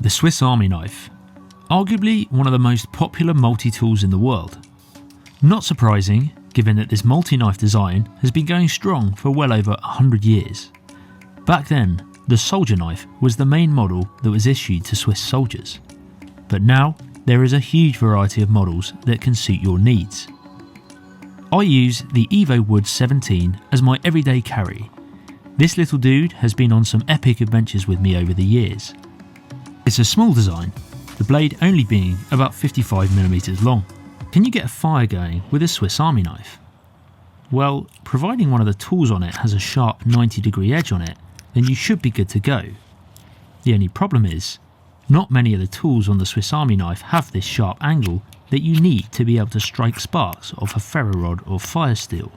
The Swiss Army knife, arguably one of the most popular multi-tools in the world. Not surprising, given that this multi-knife design has been going strong for well over 100 years. Back then, the soldier knife was the main model that was issued to Swiss soldiers. But now, there is a huge variety of models that can suit your needs. I use the Evo Wood 17 as my everyday carry. This little dude has been on some epic adventures with me over the years. It's a small design, the blade only being about 55mm long. Can you get a fire going with a Swiss Army knife? Well, providing one of the tools on it has a sharp 90-degree edge on it, then you should be good to go. The only problem is, not many of the tools on the Swiss Army knife have this sharp angle that you need to be able to strike sparks off a ferro rod or fire steel.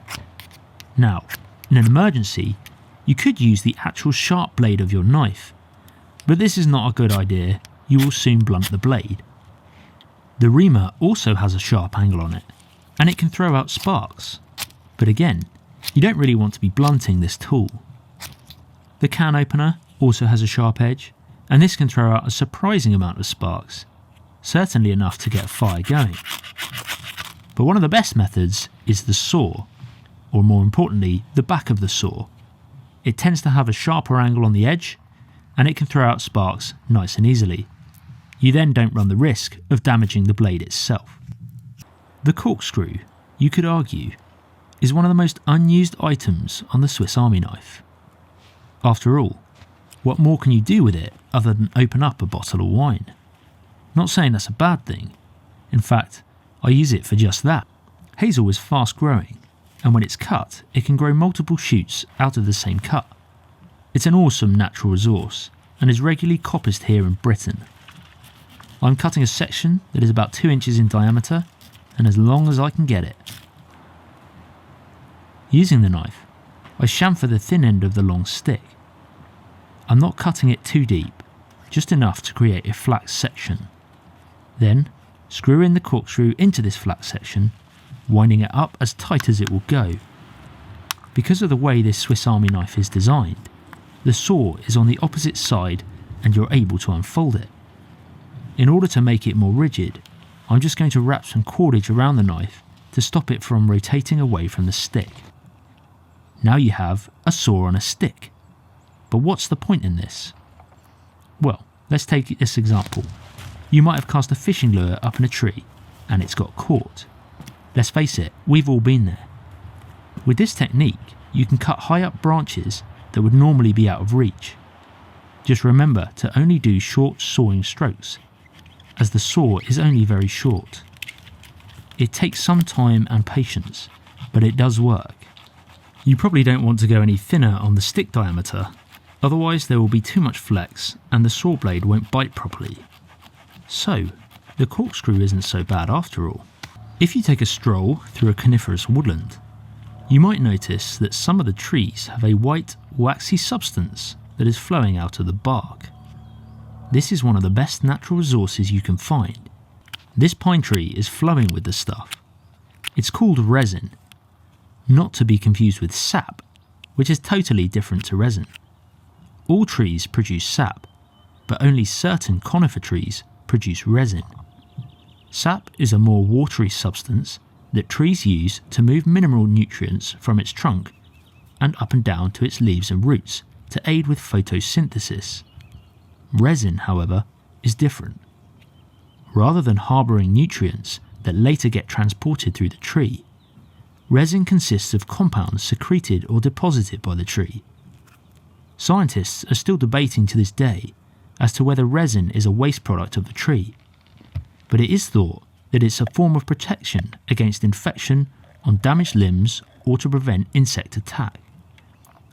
Now, in an emergency, you could use the actual sharp blade of your knife, but this is not a good idea. You will soon blunt the blade. The reamer also has a sharp angle on it, and it can throw out sparks, but again, you don't really want to be blunting this tool. The can opener also has a sharp edge, and this can throw out a surprising amount of sparks, certainly enough to get a fire going. But one of the best methods is the saw, or more importantly, the back of the saw. It tends to have a sharper angle on the edge, and it can throw out sparks nice and easily. You then don't run the risk of damaging the blade itself. The corkscrew, you could argue, is one of the most unused items on the Swiss Army knife. After all, what more can you do with it other than open up a bottle of wine? Not saying that's a bad thing. In fact, I use it for just that. Hazel is fast growing, and when it's cut, it can grow multiple shoots out of the same cut. It's an awesome natural resource and is regularly coppiced here in Britain. I'm cutting a section that is about 2 inches in diameter and as long as I can get it. Using the knife, I chamfer the thin end of the long stick. I'm not cutting it too deep, just enough to create a flat section. Then, screw in the corkscrew into this flat section, winding it up as tight as it will go. Because of the way this Swiss Army knife is designed, the saw is on the opposite side and you're able to unfold it. In order to make it more rigid, I'm just going to wrap some cordage around the knife to stop it from rotating away from the stick. Now you have a saw on a stick. But what's the point in this? Well, let's take this example. You might have cast a fishing lure up in a tree and it's got caught. Let's face it, we've all been there. With this technique, you can cut high up branches that would normally be out of reach. Just remember to only do short sawing strokes, as the saw is only very short. It takes some time and patience, but it does work. You probably don't want to go any thinner on the stick diameter, otherwise there will be too much flex and the saw blade won't bite properly. So, the corkscrew isn't so bad after all. If you take a stroll through a coniferous woodland, you might notice that some of the trees have a white, waxy substance that is flowing out of the bark. This is one of the best natural resources you can find. This pine tree is flowing with the stuff. It's called resin, not to be confused with sap, which is totally different to resin. All trees produce sap, but only certain conifer trees produce resin. Sap is a more watery substance that trees use to move mineral nutrients from its trunk and up and down to its leaves and roots to aid with photosynthesis. Resin, however, is different. Rather than harbouring nutrients that later get transported through the tree, resin consists of compounds secreted or deposited by the tree. Scientists are still debating to this day as to whether resin is a waste product of the tree, but it is thought that it's a form of protection against infection on damaged limbs or to prevent insect attack.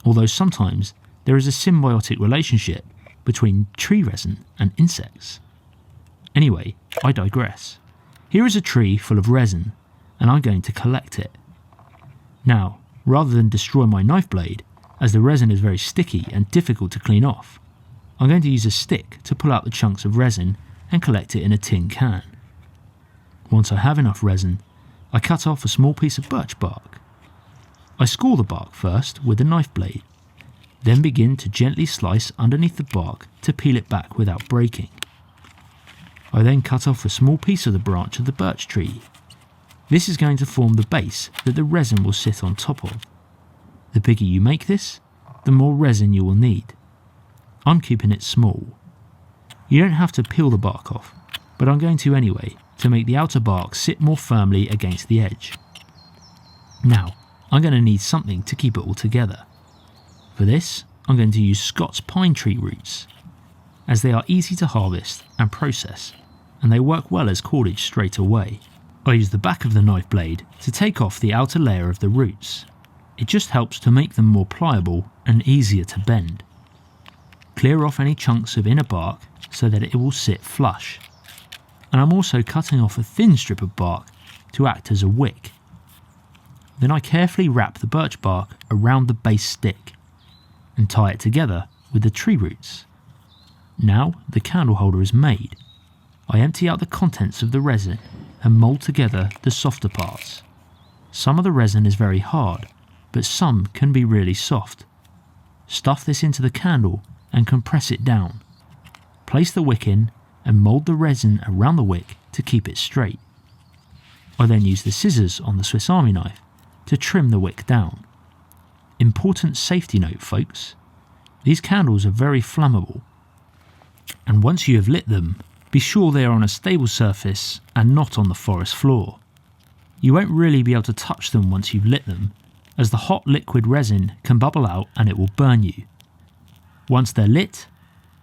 Although sometimes there is a symbiotic relationship between tree resin and insects. Anyway, I digress. Here is a tree full of resin, and I'm going to collect it. Now, rather than destroy my knife blade, as the resin is very sticky and difficult to clean off, I'm going to use a stick to pull out the chunks of resin and collect it in a tin can. Once I have enough resin, I cut off a small piece of birch bark. I score the bark first with a knife blade, then begin to gently slice underneath the bark to peel it back without breaking. I then cut off a small piece of the branch of the birch tree. This is going to form the base that the resin will sit on top of. The bigger you make this, the more resin you will need. I'm keeping it small. You don't have to peel the bark off, but I'm going to anyway to make the outer bark sit more firmly against the edge. Now, I'm going to need something to keep it all together. For this, I'm going to use Scots pine tree roots, as they are easy to harvest and process, and they work well as cordage straight away. I use the back of the knife blade to take off the outer layer of the roots. It just helps to make them more pliable and easier to bend. Clear off any chunks of inner bark so that it will sit flush. And I'm also cutting off a thin strip of bark to act as a wick. Then I carefully wrap the birch bark around the base stick and tie it together with the tree roots. Now the candle holder is made. I empty out the contents of the resin and mould together the softer parts. Some of the resin is very hard, but some can be really soft. Stuff this into the candle and compress it down. Place the wick in and mould the resin around the wick to keep it straight. I then use the scissors on the Swiss Army knife to trim the wick down. Important safety note, folks. These candles are very flammable, and once you have lit them, be sure they are on a stable surface and not on the forest floor. You won't really be able to touch them once you've lit them, as the hot liquid resin can bubble out and it will burn you. Once they're lit,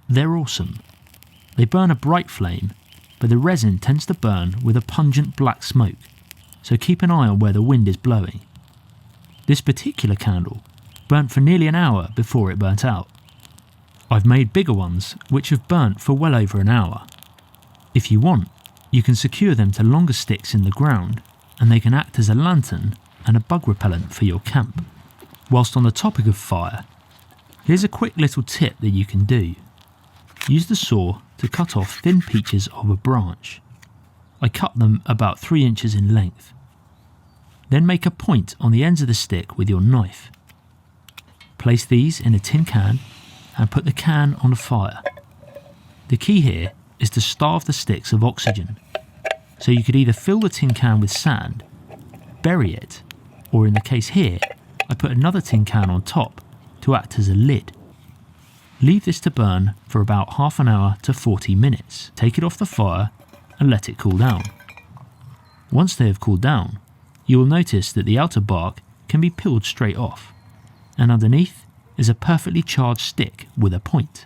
they're awesome. They burn a bright flame, but the resin tends to burn with a pungent black smoke, so keep an eye on where the wind is blowing. This particular candle burnt for nearly an hour before it burnt out. I've made bigger ones which have burnt for well over an hour. If you want, you can secure them to longer sticks in the ground, and they can act as a lantern and a bug repellent for your camp. Whilst on the topic of fire, here's a quick little tip that you can do. Use the saw to cut off thin peaches of a branch. I cut them about 3 inches in length. Then make a point on the ends of the stick with your knife. Place these in a tin can and put the can on a fire. The key here is to starve the sticks of oxygen. So you could either fill the tin can with sand, bury it, or in the case here, I put another tin can on top to act as a lid. Leave this to burn for about half an hour to 40 minutes. Take it off the fire and let it cool down. Once they have cooled down, you will notice that the outer bark can be peeled straight off, and underneath is a perfectly charged stick with a point.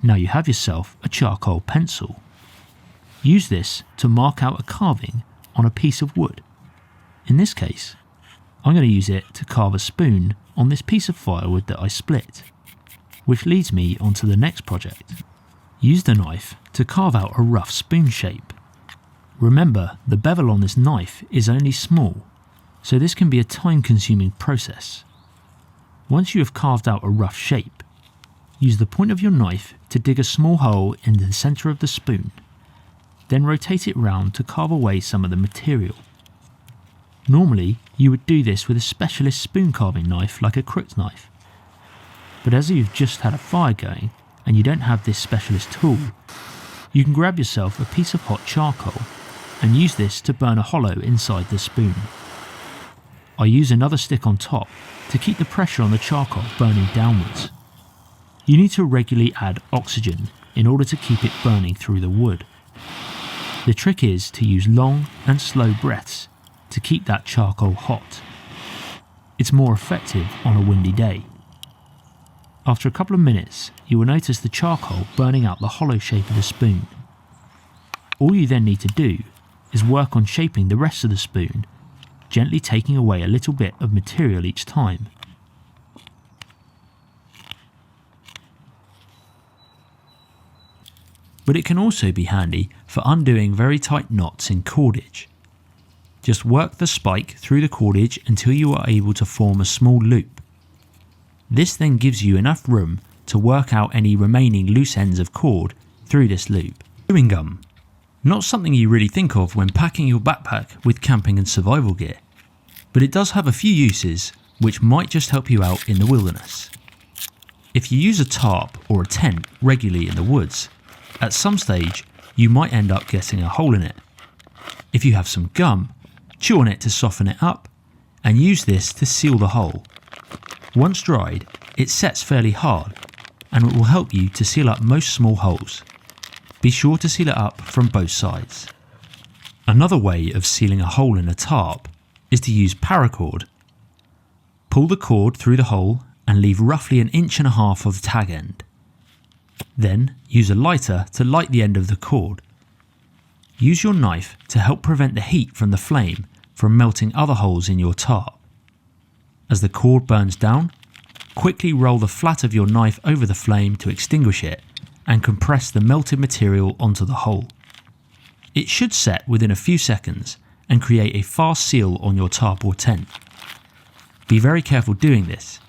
Now you have yourself a charcoal pencil. Use this to mark out a carving on a piece of wood. In this case, I'm going to use it to carve a spoon on this piece of firewood that I split, which leads me onto the next project. Use the knife to carve out a rough spoon shape. Remember, the bevel on this knife is only small, so this can be a time-consuming process. Once you have carved out a rough shape, use the point of your knife to dig a small hole in the centre of the spoon, then rotate it round to carve away some of the material. Normally, you would do this with a specialist spoon carving knife like a crooked knife. But as you've just had a fire going and you don't have this specialist tool, you can grab yourself a piece of hot charcoal and use this to burn a hollow inside the spoon. I use another stick on top to keep the pressure on the charcoal burning downwards. You need to regularly add oxygen in order to keep it burning through the wood. The trick is to use long and slow breaths to keep that charcoal hot. It's more effective on a windy day. After a couple of minutes, you will notice the charcoal burning out the hollow shape of the spoon. All you then need to do is work on shaping the rest of the spoon, gently taking away a little bit of material each time. But it can also be handy for undoing very tight knots in cordage. Just work the spike through the cordage until you are able to form a small loop. This then gives you enough room to work out any remaining loose ends of cord through this loop. Chewing gum. Not something you really think of when packing your backpack with camping and survival gear, but it does have a few uses which might just help you out in the wilderness. If you use a tarp or a tent regularly in the woods, at some stage you might end up getting a hole in it. If you have some gum, chew on it to soften it up and use this to seal the hole. Once dried, it sets fairly hard and it will help you to seal up most small holes. Be sure to seal it up from both sides. Another way of sealing a hole in a tarp is to use paracord. Pull the cord through the hole and leave roughly 1.5 inches of the tag end. Then use a lighter to light the end of the cord. Use your knife to help prevent the heat from the flame from melting other holes in your tarp. As the cord burns down, quickly roll the flat of your knife over the flame to extinguish it and compress the melted material onto the hole. It should set within a few seconds and create a fast seal on your tarp or tent. Be very careful doing this,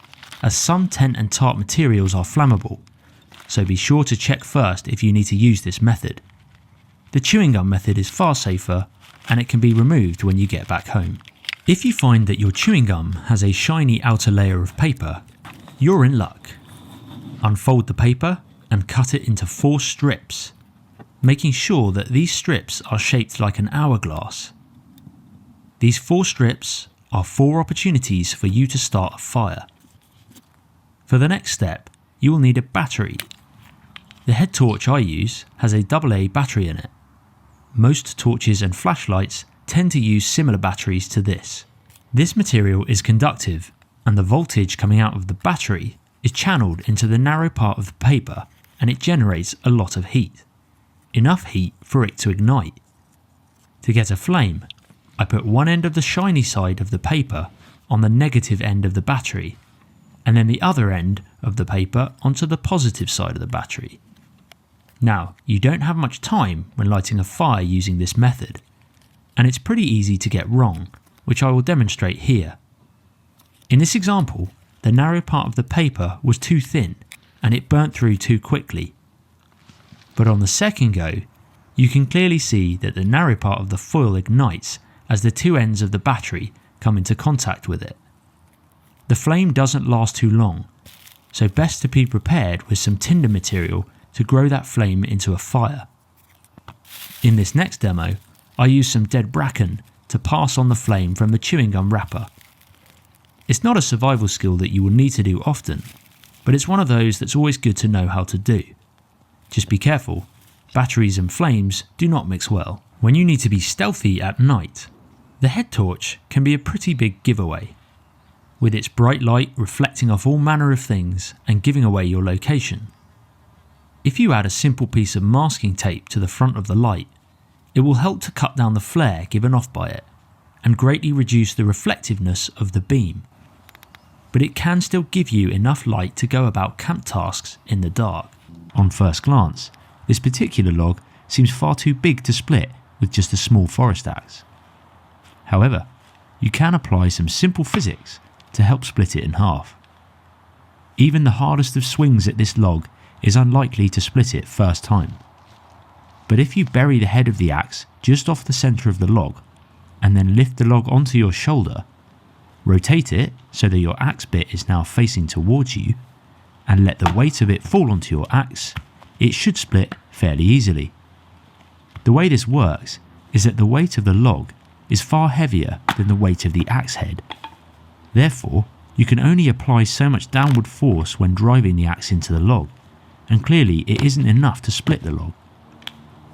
as some tent and tarp materials are flammable, so be sure to check first if you need to use this method. The chewing gum method is far safer and it can be removed when you get back home. If you find that your chewing gum has a shiny outer layer of paper, you're in luck. Unfold the paper and cut it into 4 strips, making sure that these strips are shaped like an hourglass. These 4 strips are 4 opportunities for you to start a fire. For the next step, you will need a battery. The head torch I use has a AA battery in it. Most torches and flashlights tend to use similar batteries to this. This material is conductive and the voltage coming out of the battery is channeled into the narrow part of the paper and it generates a lot of heat. Enough heat for it to ignite. To get a flame, I put one end of the shiny side of the paper on the negative end of the battery and then the other end of the paper onto the positive side of the battery. Now, you don't have much time when lighting a fire using this method, and it's pretty easy to get wrong, which I will demonstrate here. In this example, the narrow part of the paper was too thin and it burnt through too quickly. But on the second go, you can clearly see that the narrow part of the foil ignites as the 2 ends of the battery come into contact with it. The flame doesn't last too long, so best to be prepared with some tinder material to grow that flame into a fire. In this next demo, I use some dead bracken to pass on the flame from the chewing gum wrapper. It's not a survival skill that you will need to do often, but it's one of those that's always good to know how to do. Just be careful, batteries and flames do not mix well. When you need to be stealthy at night, the head torch can be a pretty big giveaway, with its bright light reflecting off all manner of things and giving away your location. If you add a simple piece of masking tape to the front of the light, it will help to cut down the flare given off by it and greatly reduce the reflectiveness of the beam. But it can still give you enough light to go about camp tasks in the dark. On first glance, this particular log seems far too big to split with just a small forest axe. However, you can apply some simple physics to help split it in half. Even the hardest of swings at this log is unlikely to split it first time. But if you bury the head of the axe just off the centre of the log and then lift the log onto your shoulder, rotate it so that your axe bit is now facing towards you and let the weight of it fall onto your axe, it should split fairly easily. The way this works is that the weight of the log is far heavier than the weight of the axe head. Therefore, you can only apply so much downward force when driving the axe into the log, and clearly it isn't enough to split the log.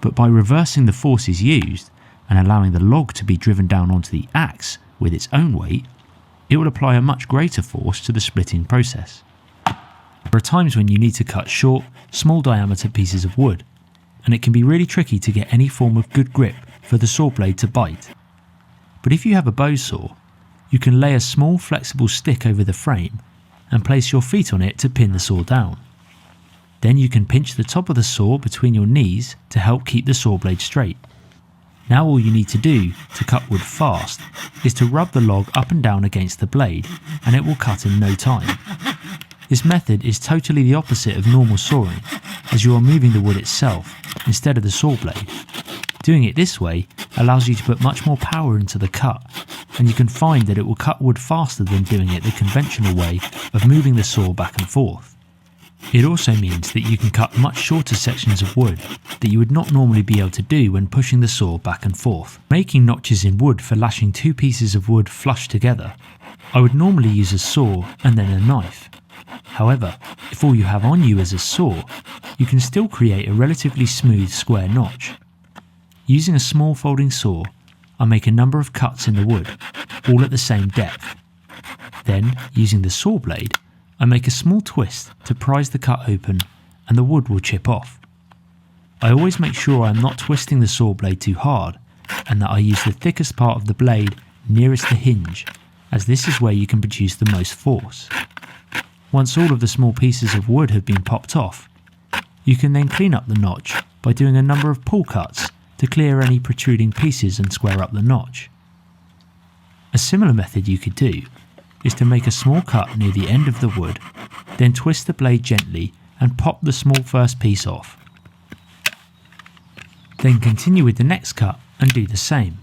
But by reversing the forces used and allowing the log to be driven down onto the axe with its own weight, it will apply a much greater force to the splitting process. There are times when you need to cut short, small diameter pieces of wood, and it can be really tricky to get any form of good grip for the saw blade to bite. But if you have a bow saw, you can lay a small flexible stick over the frame and place your feet on it to pin the saw down. Then you can pinch the top of the saw between your knees to help keep the saw blade straight. Now all you need to do to cut wood fast is to rub the log up and down against the blade and it will cut in no time. This method is totally the opposite of normal sawing, as you are moving the wood itself instead of the saw blade. Doing it this way allows you to put much more power into the cut, and you can find that it will cut wood faster than doing it the conventional way of moving the saw back and forth. It also means that you can cut much shorter sections of wood that you would not normally be able to do when pushing the saw back and forth. Making notches in wood for lashing two pieces of wood flush together, I would normally use a saw and then a knife. However, if all you have on you is a saw, you can still create a relatively smooth square notch. Using a small folding saw, I make a number of cuts in the wood, all at the same depth. Then, using the saw blade, I make a small twist to prise the cut open and the wood will chip off. I always make sure I am not twisting the saw blade too hard and that I use the thickest part of the blade nearest the hinge, as this is where you can produce the most force. Once all of the small pieces of wood have been popped off, you can then clean up the notch by doing a number of pull cuts to clear any protruding pieces and square up the notch. A similar method you could do is to make a small cut near the end of the wood, then twist the blade gently and pop the small first piece off. Then continue with the next cut and do the same,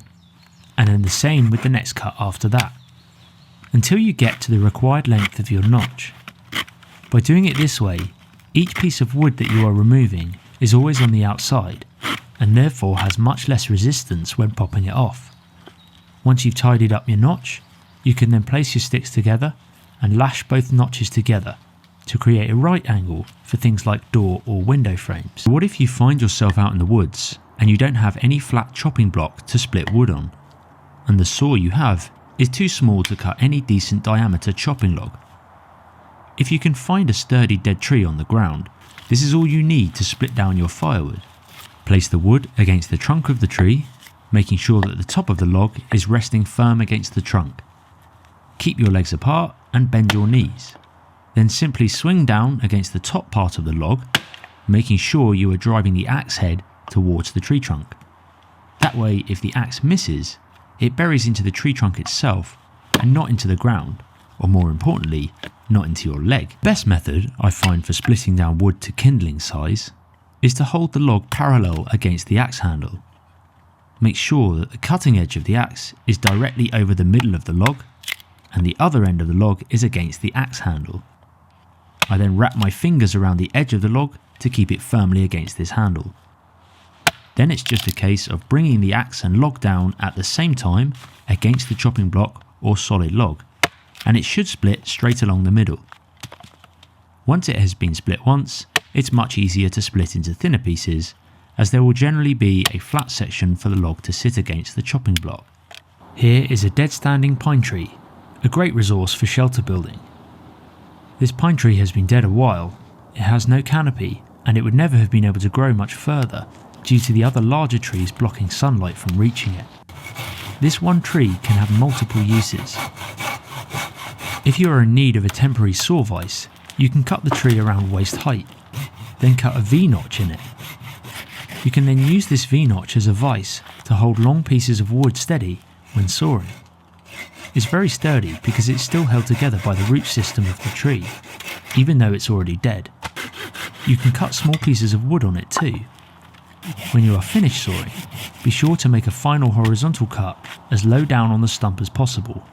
and then the same with the next cut after that, until you get to the required length of your notch. By doing it this way, each piece of wood that you are removing is always on the outside, and therefore has much less resistance when popping it off. Once you've tidied up your notch, you can then place your sticks together and lash both notches together to create a right angle for things like door or window frames. What if you find yourself out in the woods and you don't have any flat chopping block to split wood on, and the saw you have is too small to cut any decent diameter chopping log? If you can find a sturdy dead tree on the ground, this is all you need to split down your firewood. Place the wood against the trunk of the tree, making sure that the top of the log is resting firm against the trunk. Keep your legs apart and bend your knees. Then simply swing down against the top part of the log, making sure you are driving the axe head towards the tree trunk. That way, if the axe misses, it buries into the tree trunk itself and not into the ground, or more importantly, not into your leg. The best method I find for splitting down wood to kindling size is to hold the log parallel against the axe handle. Make sure that the cutting edge of the axe is directly over the middle of the log and the other end of the log is against the axe handle. I then wrap my fingers around the edge of the log to keep it firmly against this handle. Then it's just a case of bringing the axe and log down at the same time against the chopping block or solid log, and it should split straight along the middle. Once it has been split once, it's much easier to split into thinner pieces, as there will generally be a flat section for the log to sit against the chopping block. Here is a dead standing pine tree, a great resource for shelter building. This pine tree has been dead a while, it has no canopy, and it would never have been able to grow much further due to the other larger trees blocking sunlight from reaching it. This one tree can have multiple uses. If you are in need of a temporary saw vise, you can cut the tree around waist height, then cut a V-notch in it. You can then use this V-notch as a vise to hold long pieces of wood steady when sawing. It's very sturdy because it's still held together by the root system of the tree, even though it's already dead. You can cut small pieces of wood on it too. When you are finished sawing, be sure to make a final horizontal cut as low down on the stump as possible.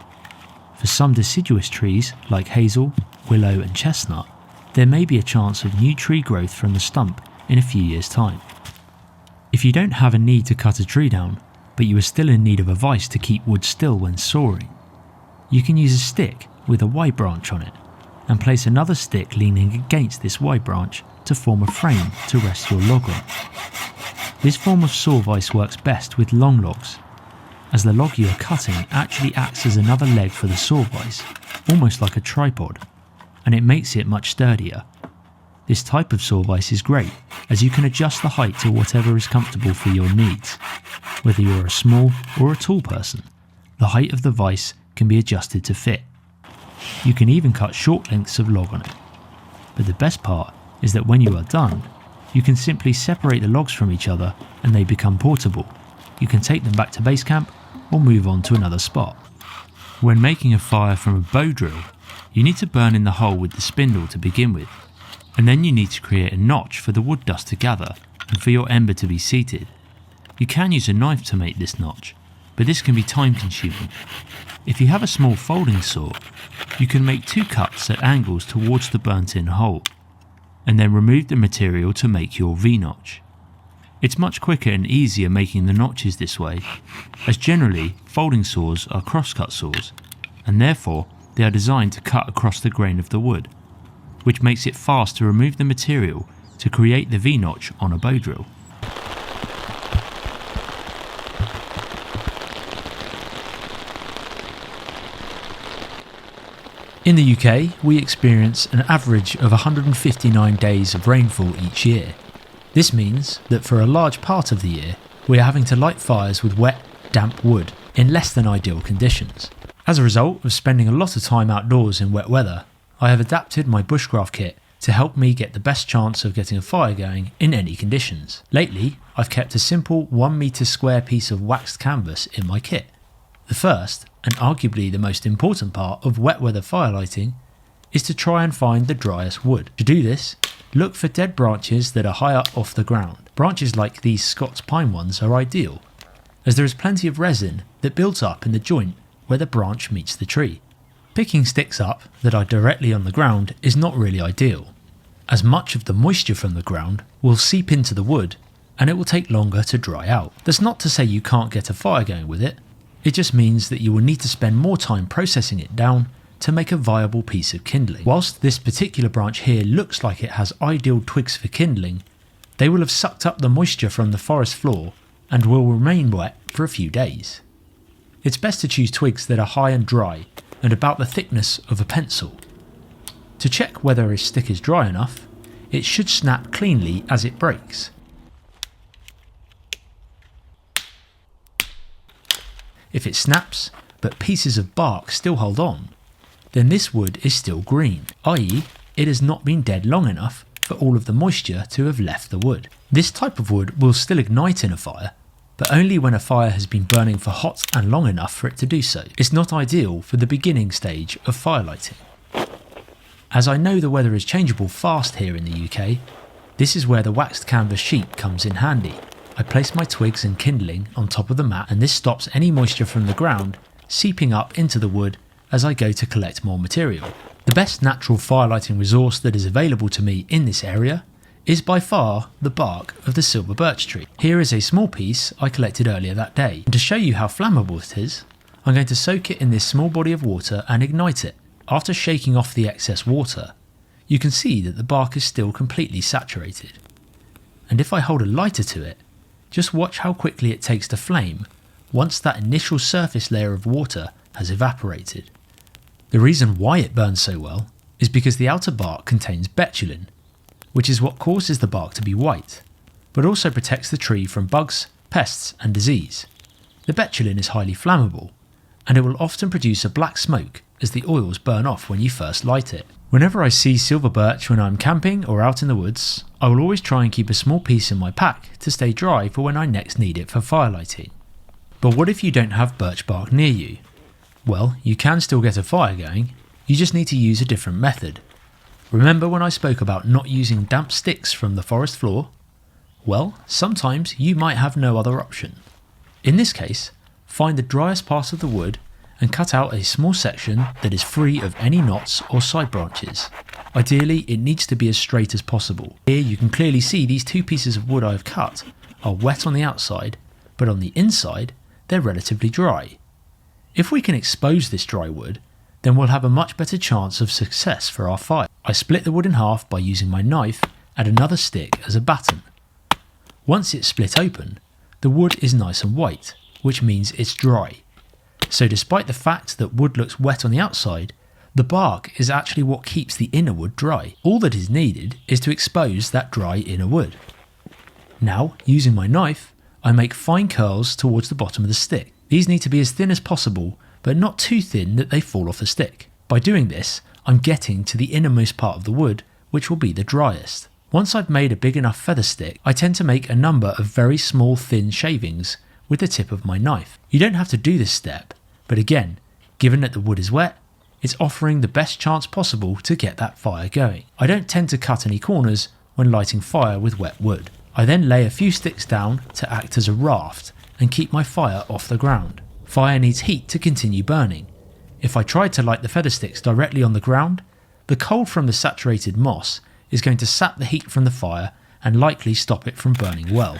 For some deciduous trees like hazel, willow and chestnut, there may be a chance of new tree growth from the stump in a few years' time. If you don't have a need to cut a tree down, but you are still in need of a vise to keep wood still when sawing, you can use a stick with a Y branch on it and place another stick leaning against this Y branch to form a frame to rest your log on. This form of saw vise works best with long logs, as the log you are cutting actually acts as another leg for the saw vise, almost like a tripod, and it makes it much sturdier. This type of saw vise is great, as you can adjust the height to whatever is comfortable for your needs. Whether you're a small or a tall person, the height of the vise can be adjusted to fit. You can even cut short lengths of log on it. But the best part is that when you are done, you can simply separate the logs from each other and they become portable. You can take them back to base camp or move on to another spot. When making a fire from a bow drill, you need to burn in the hole with the spindle to begin with, and then you need to create a notch for the wood dust to gather and for your ember to be seated. You can use a knife to make this notch, but this can be time consuming. If you have a small folding saw, you can make two cuts at angles towards the burnt in hole. and then remove the material to make your V-notch. It's much quicker and easier making the notches this way, as generally folding saws are crosscut saws, and therefore they are designed to cut across the grain of the wood, which makes it fast to remove the material to create the V-notch on a bow drill. In the UK, we experience an average of 159 days of rainfall each year. This means that for a large part of the year, we are having to light fires with wet, damp wood in less than ideal conditions. As a result of spending a lot of time outdoors in wet weather, I have adapted my bushcraft kit to help me get the best chance of getting a fire going in any conditions. Lately, I've kept a simple 1 metre square piece of waxed canvas in my kit. The first, and arguably the most important part of wet weather firelighting, is to try and find the driest wood. To do this, look for dead branches that are high up off the ground. Branches like these Scots pine ones are ideal, as there is plenty of resin that builds up in the joint where the branch meets the tree. Picking sticks up that are directly on the ground is not really ideal, as much of the moisture from the ground will seep into the wood and it will take longer to dry out. That's not to say you can't get a fire going with it. It just means that you will need to spend more time processing it down to make a viable piece of kindling. Whilst this particular branch here looks like it has ideal twigs for kindling, they will have sucked up the moisture from the forest floor and will remain wet for a few days. It's best to choose twigs that are high and dry and about the thickness of a pencil. To check whether a stick is dry enough, it should snap cleanly as it breaks. If it snaps, but pieces of bark still hold on, then this wood is still green, i.e. it has not been dead long enough for all of the moisture to have left the wood. This type of wood will still ignite in a fire, but only when a fire has been burning for hot and long enough for it to do so. It's not ideal for the beginning stage of firelighting. As I know the weather is changeable fast here in the UK, this is where the waxed canvas sheet comes in handy. I place my twigs and kindling on top of the mat, and this stops any moisture from the ground seeping up into the wood as I go to collect more material. The best natural firelighting resource that is available to me in this area is by far the bark of the silver birch tree. Here is a small piece I collected earlier that day, and to show you how flammable it is, I'm going to soak it in this small body of water and ignite it. After shaking off the excess water, you can see that the bark is still completely saturated. And if I hold a lighter to it, just watch how quickly it takes to flame once that initial surface layer of water has evaporated. The reason why it burns so well is because the outer bark contains betulin, which is what causes the bark to be white, but also protects the tree from bugs, pests and disease. The betulin is highly flammable, and it will often produce a black smoke as the oils burn off when you first light it. Whenever I see silver birch when I'm camping or out in the woods, I will always try and keep a small piece in my pack to stay dry for when I next need it for firelighting. But what if you don't have birch bark near you? Well, you can still get a fire going, you just need to use a different method. Remember when I spoke about not using damp sticks from the forest floor? Well, sometimes you might have no other option. In this case, find the driest part of the wood and cut out a small section that is free of any knots or side branches. Ideally, it needs to be as straight as possible. Here you can clearly see these two pieces of wood I have cut are wet on the outside, but on the inside they're relatively dry. If we can expose this dry wood, then we'll have a much better chance of success for our fire. I split the wood in half by using my knife and another stick as a batten. Once it's split open, the wood is nice and white, which means it's dry. So despite the fact that wood looks wet on the outside, the bark is actually what keeps the inner wood dry. All that is needed is to expose that dry inner wood. Now, using my knife, I make fine curls towards the bottom of the stick. These need to be as thin as possible, but not too thin that they fall off the stick. By doing this, I'm getting to the innermost part of the wood, which will be the driest. Once I've made a big enough feather stick, I tend to make a number of very small thin shavings with the tip of my knife. You don't have to do this step, but again, given that the wood is wet, it's offering the best chance possible to get that fire going. I don't tend to cut any corners when lighting fire with wet wood. I then lay a few sticks down to act as a raft and keep my fire off the ground. Fire needs heat to continue burning. If I tried to light the feather sticks directly on the ground, the cold from the saturated moss is going to sap the heat from the fire and likely stop it from burning well.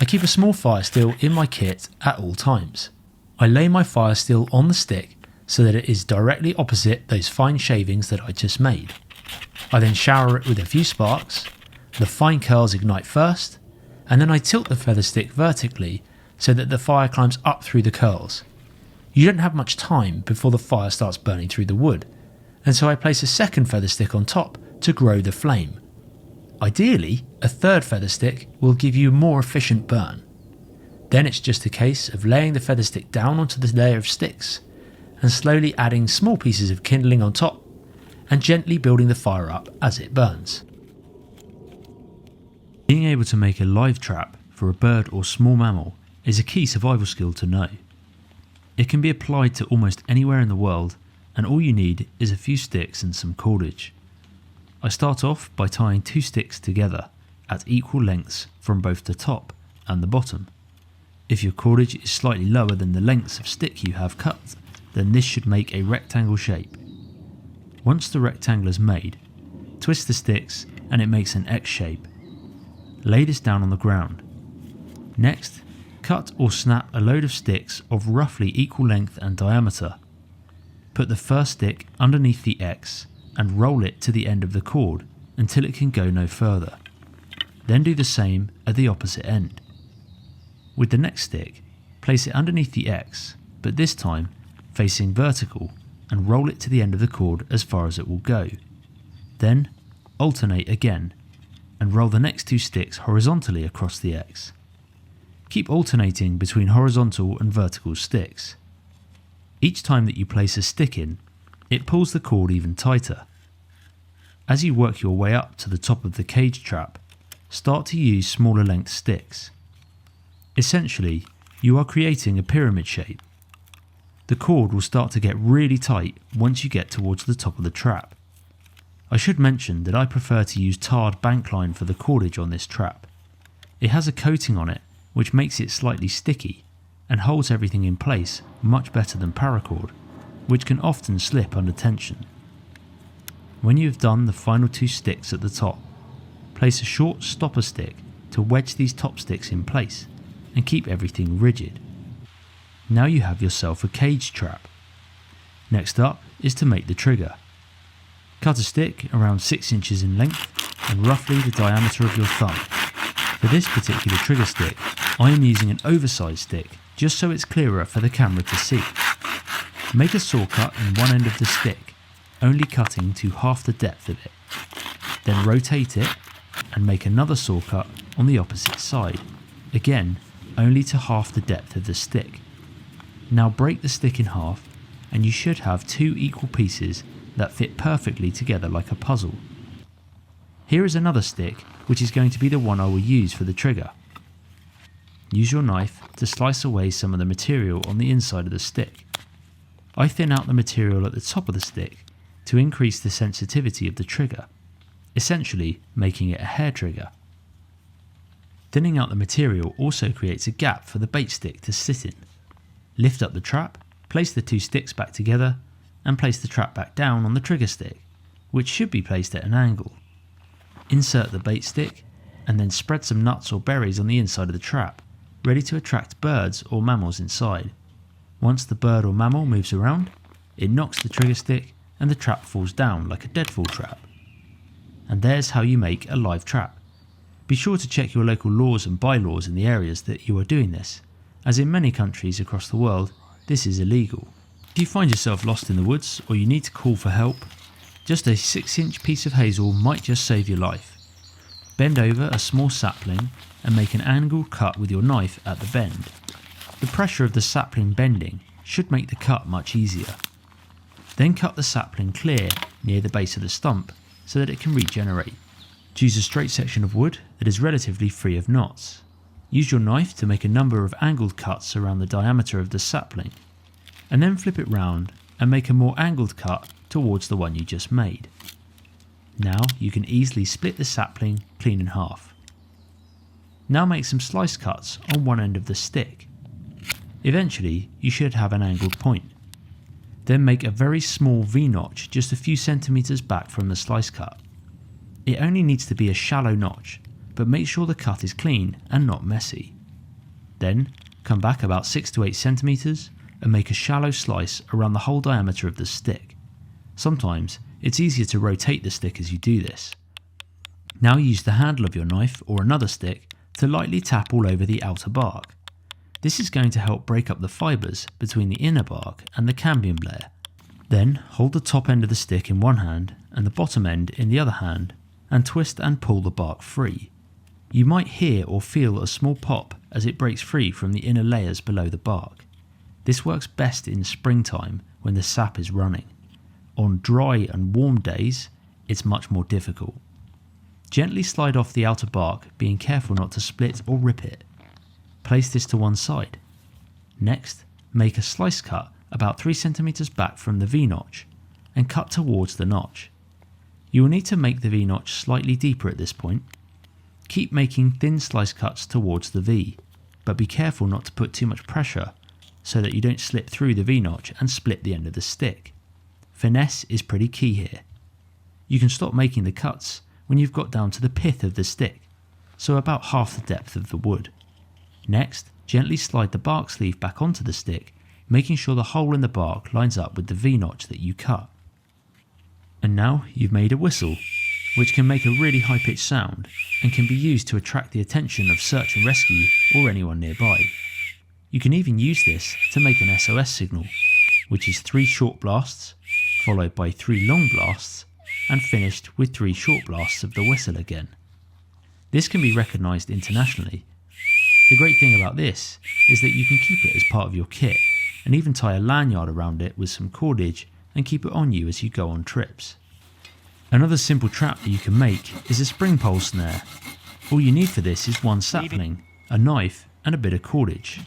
I keep a small fire steel in my kit at all times. I lay my fire steel on the stick so that it is directly opposite those fine shavings that I just made. I then shower it with a few sparks, the fine curls ignite first, and then I tilt the feather stick vertically so that the fire climbs up through the curls. You don't have much time before the fire starts burning through the wood, and so I place a second feather stick on top to grow the flame. Ideally, a third feather stick will give you a more efficient burn. Then it's just a case of laying the feather stick down onto the layer of sticks and slowly adding small pieces of kindling on top and gently building the fire up as it burns. Being able to make a live trap for a bird or small mammal is a key survival skill to know. It can be applied to almost anywhere in the world, and all you need is a few sticks and some cordage. I start off by tying 2 sticks together at equal lengths from both the top and the bottom. If your cordage is slightly lower than the lengths of stick you have cut, then this should make a rectangle shape. Once the rectangle is made, twist the sticks and it makes an X shape. Lay this down on the ground. Next, cut or snap a load of sticks of roughly equal length and diameter. Put the first stick underneath the X and roll it to the end of the cord until it can go no further. Then do the same at the opposite end. With the next stick, place it underneath the X, but this time facing vertical, and roll it to the end of the cord as far as it will go. Then alternate again and roll the next 2 sticks horizontally across the X. Keep alternating between horizontal and vertical sticks. Each time that you place a stick in, it pulls the cord even tighter. As you work your way up to the top of the cage trap, start to use smaller length sticks. Essentially, you are creating a pyramid shape. The cord will start to get really tight once you get towards the top of the trap. I should mention that I prefer to use tarred bankline for the cordage on this trap. It has a coating on it which makes it slightly sticky and holds everything in place much better than paracord, which can often slip under tension. When you have done the final 2 sticks at the top, place a short stopper stick to wedge these top sticks in place and keep everything rigid. Now you have yourself a cage trap. Next up is to make the trigger. Cut a stick around 6 inches in length and roughly the diameter of your thumb. For this particular trigger stick, I am using an oversized stick just so it's clearer for the camera to see. Make a saw cut in one end of the stick, only cutting to half the depth of it. Then rotate it and make another saw cut on the opposite side, again only to half the depth of the stick. Now break the stick in half and you should have 2 equal pieces that fit perfectly together like a puzzle. Here is another stick which is going to be the one I will use for the trigger. Use your knife to slice away some of the material on the inside of the stick. I thin out the material at the top of the stick to increase the sensitivity of the trigger, essentially making it a hair trigger. Thinning out the material also creates a gap for the bait stick to sit in. Lift up the trap, place the 2 sticks back together, and place the trap back down on the trigger stick, which should be placed at an angle. Insert the bait stick, and then spread some nuts or berries on the inside of the trap, ready to attract birds or mammals inside. Once the bird or mammal moves around, it knocks the trigger stick and the trap falls down like a deadfall trap. And there's how you make a live trap. Be sure to check your local laws and bylaws in the areas that you are doing this, as in many countries across the world, this is illegal. If you find yourself lost in the woods or you need to call for help, just a 6-inch piece of hazel might just save your life. Bend over a small sapling and make an angled cut with your knife at the bend. The pressure of the sapling bending should make the cut much easier. Then cut the sapling clear near the base of the stump so that it can regenerate. Choose a straight section of wood that is relatively free of knots. Use your knife to make a number of angled cuts around the diameter of the sapling, and then flip it round and make a more angled cut towards the one you just made. Now you can easily split the sapling clean in half. Now make some slice cuts on one end of the stick. Eventually you should have an angled point. Then make a very small V-notch just a few centimeters back from the slice cut. It only needs to be a shallow notch, but make sure the cut is clean and not messy. Then come back about 6 to 8 centimeters and make a shallow slice around the whole diameter of the stick. Sometimes it's easier to rotate the stick as you do this. Now use the handle of your knife or another stick to lightly tap all over the outer bark. This is going to help break up the fibres between the inner bark and the cambium layer. Then hold the top end of the stick in one hand and the bottom end in the other hand and twist and pull the bark free. You might hear or feel a small pop as it breaks free from the inner layers below the bark. This works best in springtime when the sap is running. On dry and warm days, it's much more difficult. Gently slide off the outer bark, being careful not to split or rip it. Place this to one side. Next, make a slice cut about 3 centimeters back from the V-notch and cut towards the notch. You will need to make the V-notch slightly deeper at this point. Keep making thin slice cuts towards the V, but be careful not to put too much pressure so that you don't slip through the V-notch and split the end of the stick. Finesse is pretty key here. You can stop making the cuts when you've got down to the pith of the stick, so about half the depth of the wood. Next, gently slide the bark sleeve back onto the stick, making sure the hole in the bark lines up with the V-notch that you cut. And now you've made a whistle, which can make a really high-pitched sound and can be used to attract the attention of search and rescue or anyone nearby. You can even use this to make an SOS signal, which is 3 short blasts, followed by 3 long blasts, and finished with 3 short blasts of the whistle again. This can be recognised internationally. The great thing about this is that you can keep it as part of your kit and even tie a lanyard around it with some cordage and keep it on you as you go on trips. Another simple trap that you can make is a spring pole snare. All you need for this is one sapling, a knife and a bit of cordage.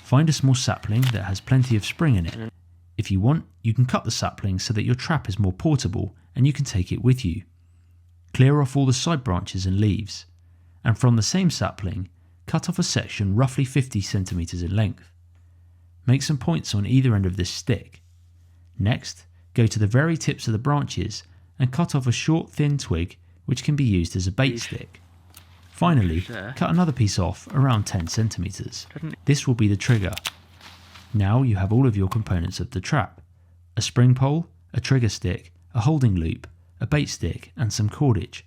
Find a small sapling that has plenty of spring in it. If you want, you can cut the sapling so that your trap is more portable and you can take it with you. Clear off all the side branches and leaves, and from the same sapling, cut off a section roughly 50 centimeters in length. Make some points on either end of this stick. Next, go to the very tips of the branches and cut off a short thin twig which can be used as a bait stick. Finally, cut another piece off around 10 centimeters. This will be the trigger. Now you have all of your components of the trap: a spring pole, a trigger stick, a holding loop, a bait stick and some cordage.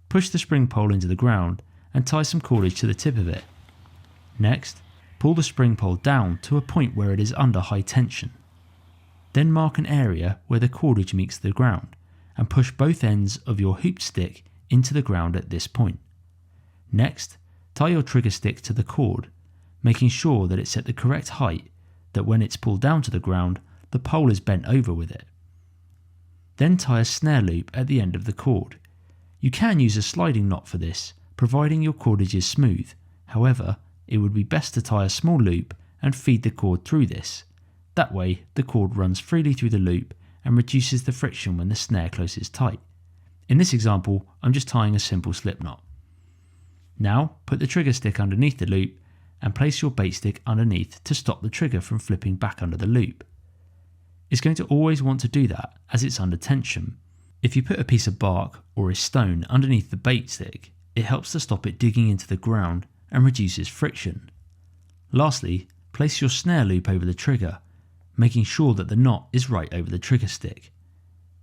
Push the spring pole into the ground and tie some cordage to the tip of it. Next, pull the spring pole down to a point where it is under high tension. Then mark an area where the cordage meets the ground and push both ends of your hooped stick into the ground at this point. Next, tie your trigger stick to the cord, making sure that it's at the correct height, that when it's pulled down to the ground, the pole is bent over with it. Then tie a snare loop at the end of the cord. You can use a sliding knot for this, providing your cordage is smooth. However, it would be best to tie a small loop and feed the cord through this. That way, the cord runs freely through the loop and reduces the friction when the snare closes tight. In this example, I'm just tying a simple slip knot. Now, put the trigger stick underneath the loop and place your bait stick underneath to stop the trigger from flipping back under the loop. It's going to always want to do that as it's under tension. If you put a piece of bark or a stone underneath the bait stick, it helps to stop it digging into the ground and reduces friction. Lastly, place your snare loop over the trigger, making sure that the knot is right over the trigger stick.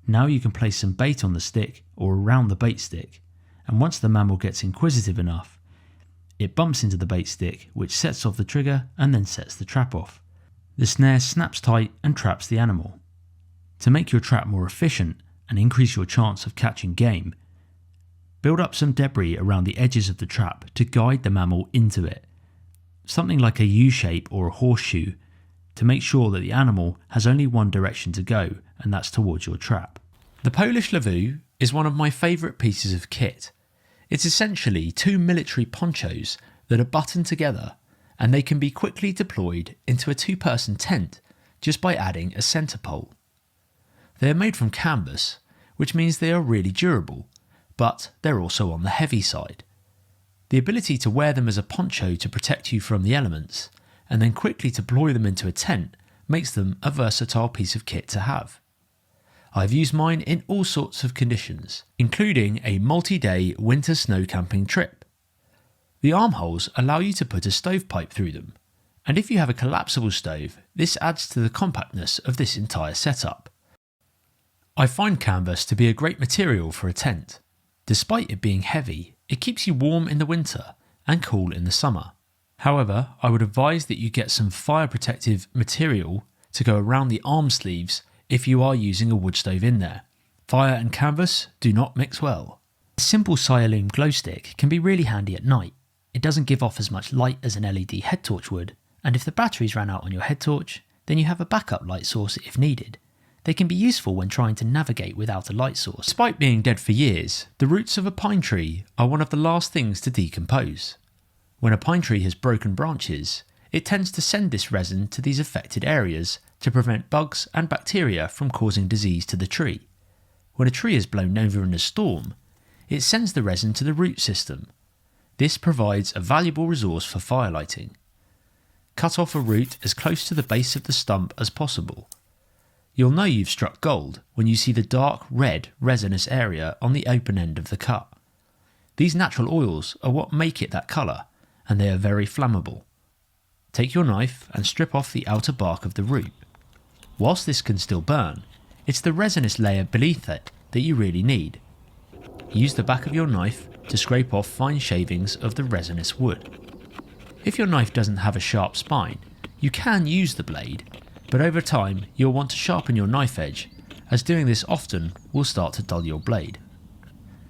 Now you can place some bait on the stick or around the bait stick, and once the mammal gets inquisitive enough, it bumps into the bait stick, which sets off the trigger and then sets the trap off. The snare snaps tight and traps the animal. To make your trap more efficient and increase your chance of catching game, build up some debris around the edges of the trap to guide the mammal into it, something like a U-shape or a horseshoe, to make sure that the animal has only one direction to go, and that's towards your trap. The Polish Lavu is one of my favourite pieces of kit. It's essentially 2 military ponchos that are buttoned together, and they can be quickly deployed into a 2-person tent just by adding a centre pole. They are made from canvas, which means they are really durable, but they're also on the heavy side. The ability to wear them as a poncho to protect you from the elements, and then quickly deploy them into a tent, makes them a versatile piece of kit to have. I've used mine in all sorts of conditions, including a multi-day winter snow camping trip. The armholes allow you to put a stovepipe through them, and if you have a collapsible stove, this adds to the compactness of this entire setup. I find canvas to be a great material for a tent. Despite it being heavy, it keeps you warm in the winter and cool in the summer. However, I would advise that you get some fire protective material to go around the arm sleeves if you are using a wood stove in there. Fire and canvas do not mix well. A simple Cyalume glow stick can be really handy at night. It doesn't give off as much light as an LED head torch would, and if the batteries ran out on your head torch, then you have a backup light source if needed. They can be useful when trying to navigate without a light source. Despite being dead for years, the roots of a pine tree are one of the last things to decompose. When a pine tree has broken branches, it tends to send this resin to these affected areas to prevent bugs and bacteria from causing disease to the tree. When a tree is blown over in a storm, it sends the resin to the root system. This provides a valuable resource for firelighting. Cut off a root as close to the base of the stump as possible. You'll know you've struck gold when you see the dark red resinous area on the open end of the cut. These natural oils are what make it that colour, and they are very flammable. Take your knife and strip off the outer bark of the root. Whilst this can still burn, it's the resinous layer beneath it that you really need. Use the back of your knife to scrape off fine shavings of the resinous wood. If your knife doesn't have a sharp spine, you can use the blade, but over time you'll want to sharpen your knife edge, as doing this often will start to dull your blade.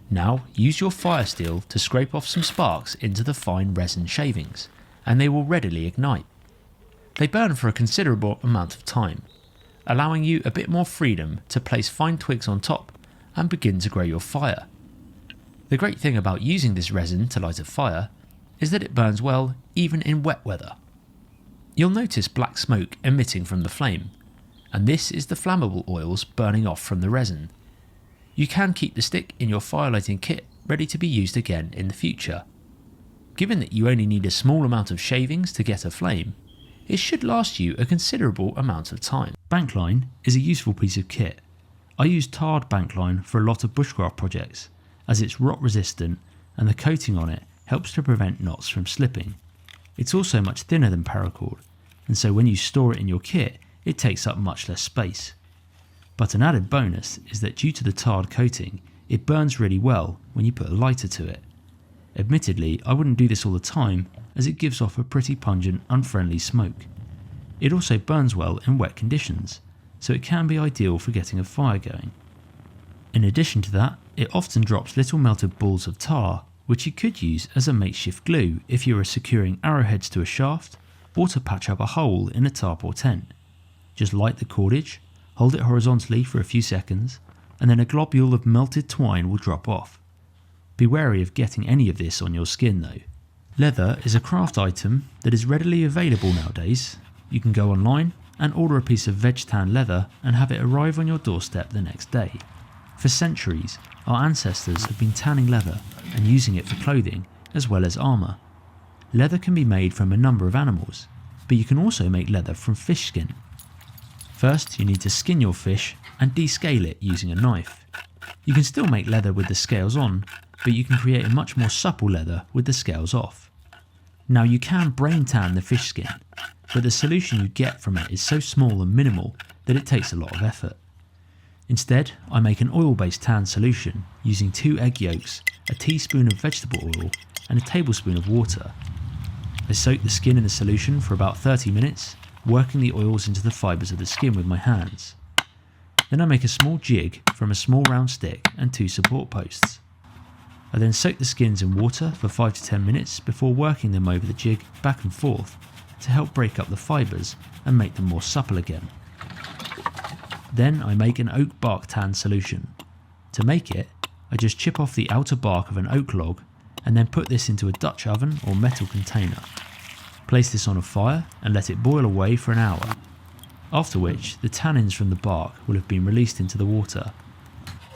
Now use your fire steel to scrape off some sparks into the fine resin shavings, and they will readily ignite. They burn for a considerable amount of time, allowing you a bit more freedom to place fine twigs on top and begin to grow your fire. The great thing about using this resin to light a fire is that it burns well even in wet weather. You'll notice black smoke emitting from the flame, and this is the flammable oils burning off from the resin. You can keep the stick in your firelighting kit ready to be used again in the future. Given that you only need a small amount of shavings to get a flame, it should last you a considerable amount of time. Bankline is a useful piece of kit. I use tarred bankline for a lot of bushcraft projects, as it's rot resistant and the coating on it helps to prevent knots from slipping. It's also much thinner than paracord, and so when you store it in your kit, it takes up much less space. But an added bonus is that due to the tarred coating, it burns really well when you put a lighter to it. Admittedly, I wouldn't do this all the time, as it gives off a pretty pungent, unfriendly smoke. It also burns well in wet conditions, so it can be ideal for getting a fire going. In addition to that, it often drops little melted balls of tar, which you could use as a makeshift glue if you are securing arrowheads to a shaft, or to patch up a hole in a tarp or tent. Just light the cordage, hold it horizontally for a few seconds, and then a globule of melted twine will drop off. Be wary of getting any of this on your skin though. Leather is a craft item that is readily available nowadays. You can go online and order a piece of veg tan leather and have it arrive on your doorstep the next day. For centuries, our ancestors have been tanning leather and using it for clothing as well as armour. Leather can be made from a number of animals, but you can also make leather from fish skin. First, you need to skin your fish and descale it using a knife. You can still make leather with the scales on, but you can create a much more supple leather with the scales off. Now you can brain tan the fish skin, but the solution you get from it is so small and minimal that it takes a lot of effort. Instead, I make an oil-based tan solution using 2 egg yolks, a teaspoon of vegetable oil and a tablespoon of water. I soak the skin in the solution for about 30 minutes, working the oils into the fibres of the skin with my hands. Then I make a small jig from a small round stick and 2 support posts. I then soak the skins in water for 5 to 10 minutes before working them over the jig back and forth to help break up the fibres and make them more supple again. Then I make an oak bark tan solution. To make it, I just chip off the outer bark of an oak log and then put this into a Dutch oven or metal container. Place this on a fire and let it boil away for an hour, after which the tannins from the bark will have been released into the water.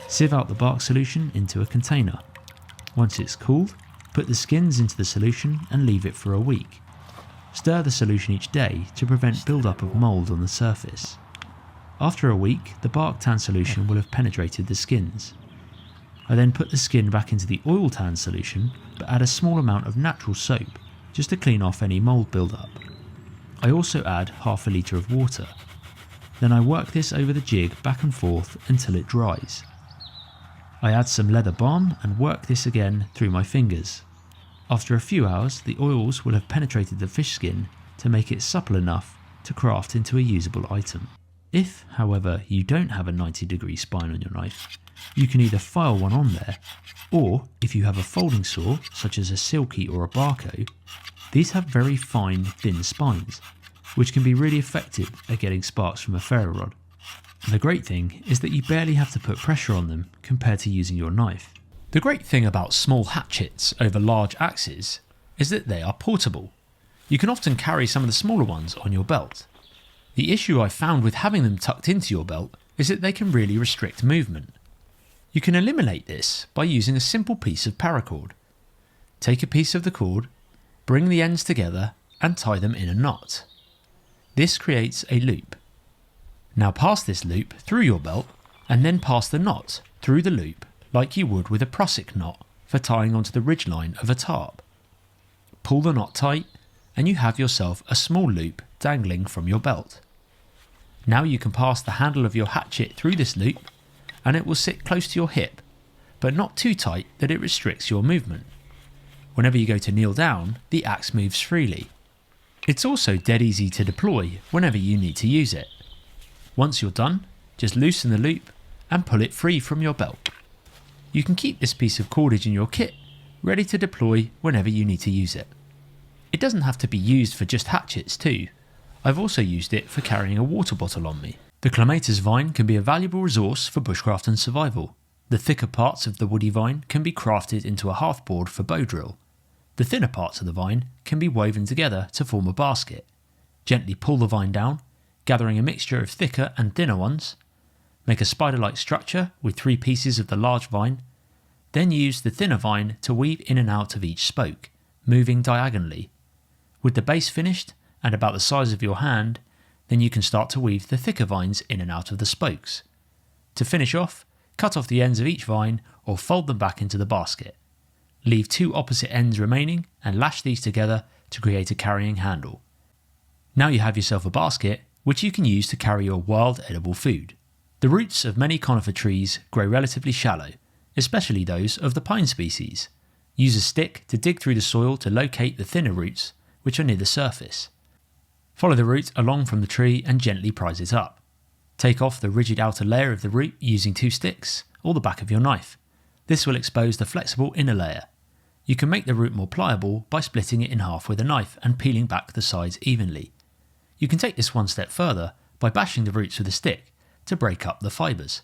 Sieve out the bark solution into a container. Once it's cooled, put the skins into the solution and leave it for a week. Stir the solution each day to prevent build-up of mould on the surface. After a week, the bark tan solution will have penetrated the skins. I then put the skin back into the oil tan solution, but add a small amount of natural soap, just to clean off any mould build-up. I also add half a litre of water. Then I work this over the jig back and forth until it dries. I add some leather balm and work this again through my fingers. After a few hours, the oils will have penetrated the fish skin to make it supple enough to craft into a usable item. If, however, you don't have a 90-degree spine on your knife, you can either file one on there, or if you have a folding saw, such as a silky or a barco, these have very fine, thin spines, which can be really effective at getting sparks from a ferro rod. And the great thing is that you barely have to put pressure on them compared to using your knife. The great thing about small hatchets over large axes is that they are portable. You can often carry some of the smaller ones on your belt. The issue I've found with having them tucked into your belt is that they can really restrict movement. You can eliminate this by using a simple piece of paracord. Take a piece of the cord, bring the ends together and tie them in a knot. This creates a loop. Now pass this loop through your belt and then pass the knot through the loop like you would with a prusik knot for tying onto the ridgeline of a tarp. Pull the knot tight and you have yourself a small loop dangling from your belt. Now you can pass the handle of your hatchet through this loop and it will sit close to your hip, but not too tight that it restricts your movement. Whenever you go to kneel down, the axe moves freely. It's also dead easy to deploy whenever you need to use it. Once you're done, just loosen the loop and pull it free from your belt. You can keep this piece of cordage in your kit, ready to deploy whenever you need to use it. It doesn't have to be used for just hatchets too. I've also used it for carrying a water bottle on me. The clematis vine can be a valuable resource for bushcraft and survival. The thicker parts of the woody vine can be crafted into a hearthboard for bow drill. The thinner parts of the vine can be woven together to form a basket. Gently pull the vine down, gathering a mixture of thicker and thinner ones. Make a spider-like structure with 3 pieces of the large vine. Then use the thinner vine to weave in and out of each spoke, moving diagonally. With the base finished and about the size of your hand, then you can start to weave the thicker vines in and out of the spokes. To finish off, cut off the ends of each vine or fold them back into the basket. Leave 2 opposite ends remaining and lash these together to create a carrying handle. Now you have yourself a basket which you can use to carry your wild edible food. The roots of many conifer trees grow relatively shallow, especially those of the pine species. Use a stick to dig through the soil to locate the thinner roots which are near the surface. Follow the root along from the tree and gently prise it up. Take off the rigid outer layer of the root using 2 sticks or the back of your knife. This will expose the flexible inner layer. You can make the root more pliable by splitting it in half with a knife and peeling back the sides evenly. You can take this one step further by bashing the roots with a stick to break up the fibres.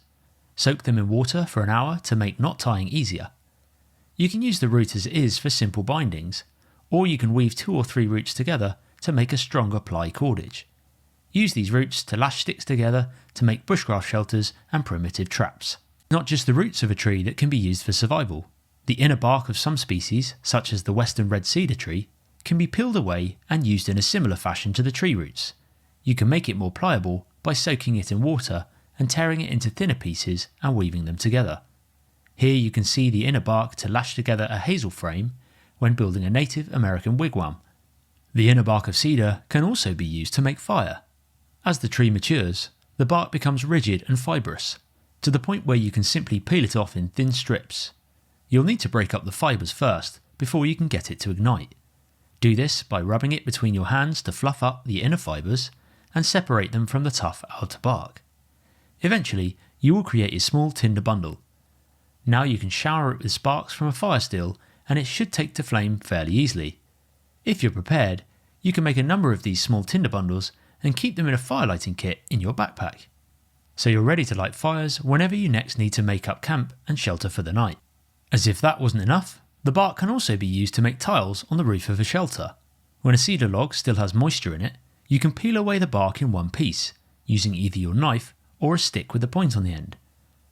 Soak them in water for an hour to make knot tying easier. You can use the root as it is for simple bindings, or you can weave 2 or 3 roots together to make a stronger ply cordage. Use these roots to lash sticks together to make bushcraft shelters and primitive traps. Not just the roots of a tree that can be used for survival. The inner bark of some species, such as the western red cedar tree, can be peeled away and used in a similar fashion to the tree roots. You can make it more pliable by soaking it in water and tearing it into thinner pieces and weaving them together. Here you can see the inner bark to lash together a hazel frame when building a Native American wigwam. The inner bark of cedar can also be used to make fire. As the tree matures, the bark becomes rigid and fibrous, to the point where you can simply peel it off in thin strips. You'll need to break up the fibres first before you can get it to ignite. Do this by rubbing it between your hands to fluff up the inner fibres and separate them from the tough outer bark. Eventually, you will create a small tinder bundle. Now you can shower it with sparks from a fire still and it should take to flame fairly easily. If you're prepared, you can make a number of these small tinder bundles and keep them in a fire lighting kit in your backpack. So you're ready to light fires whenever you next need to make up camp and shelter for the night. As if that wasn't enough, the bark can also be used to make tiles on the roof of a shelter. When a cedar log still has moisture in it, you can peel away the bark in one piece, using either your knife or a stick with a point on the end.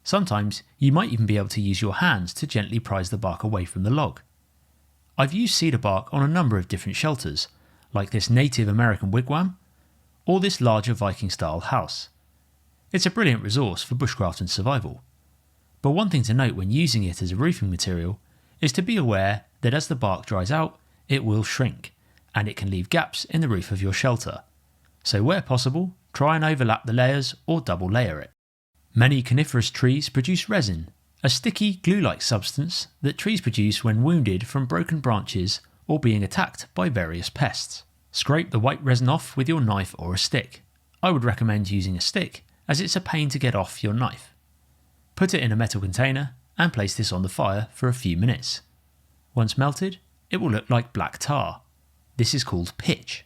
Sometimes you might even be able to use your hands to gently prise the bark away from the log. I've used cedar bark on a number of different shelters, like this Native American wigwam, or this larger Viking-style house. It's a brilliant resource for bushcraft and survival. But one thing to note when using it as a roofing material is to be aware that as the bark dries out, it will shrink, and it can leave gaps in the roof of your shelter. So where possible, try and overlap the layers or double layer it. Many coniferous trees produce resin, a sticky glue-like substance that trees produce when wounded from broken branches or being attacked by various pests. Scrape the white resin off with your knife or a stick. I would recommend using a stick as it's a pain to get off your knife. Put it in a metal container and place this on the fire for a few minutes. Once melted, it will look like black tar. This is called pitch.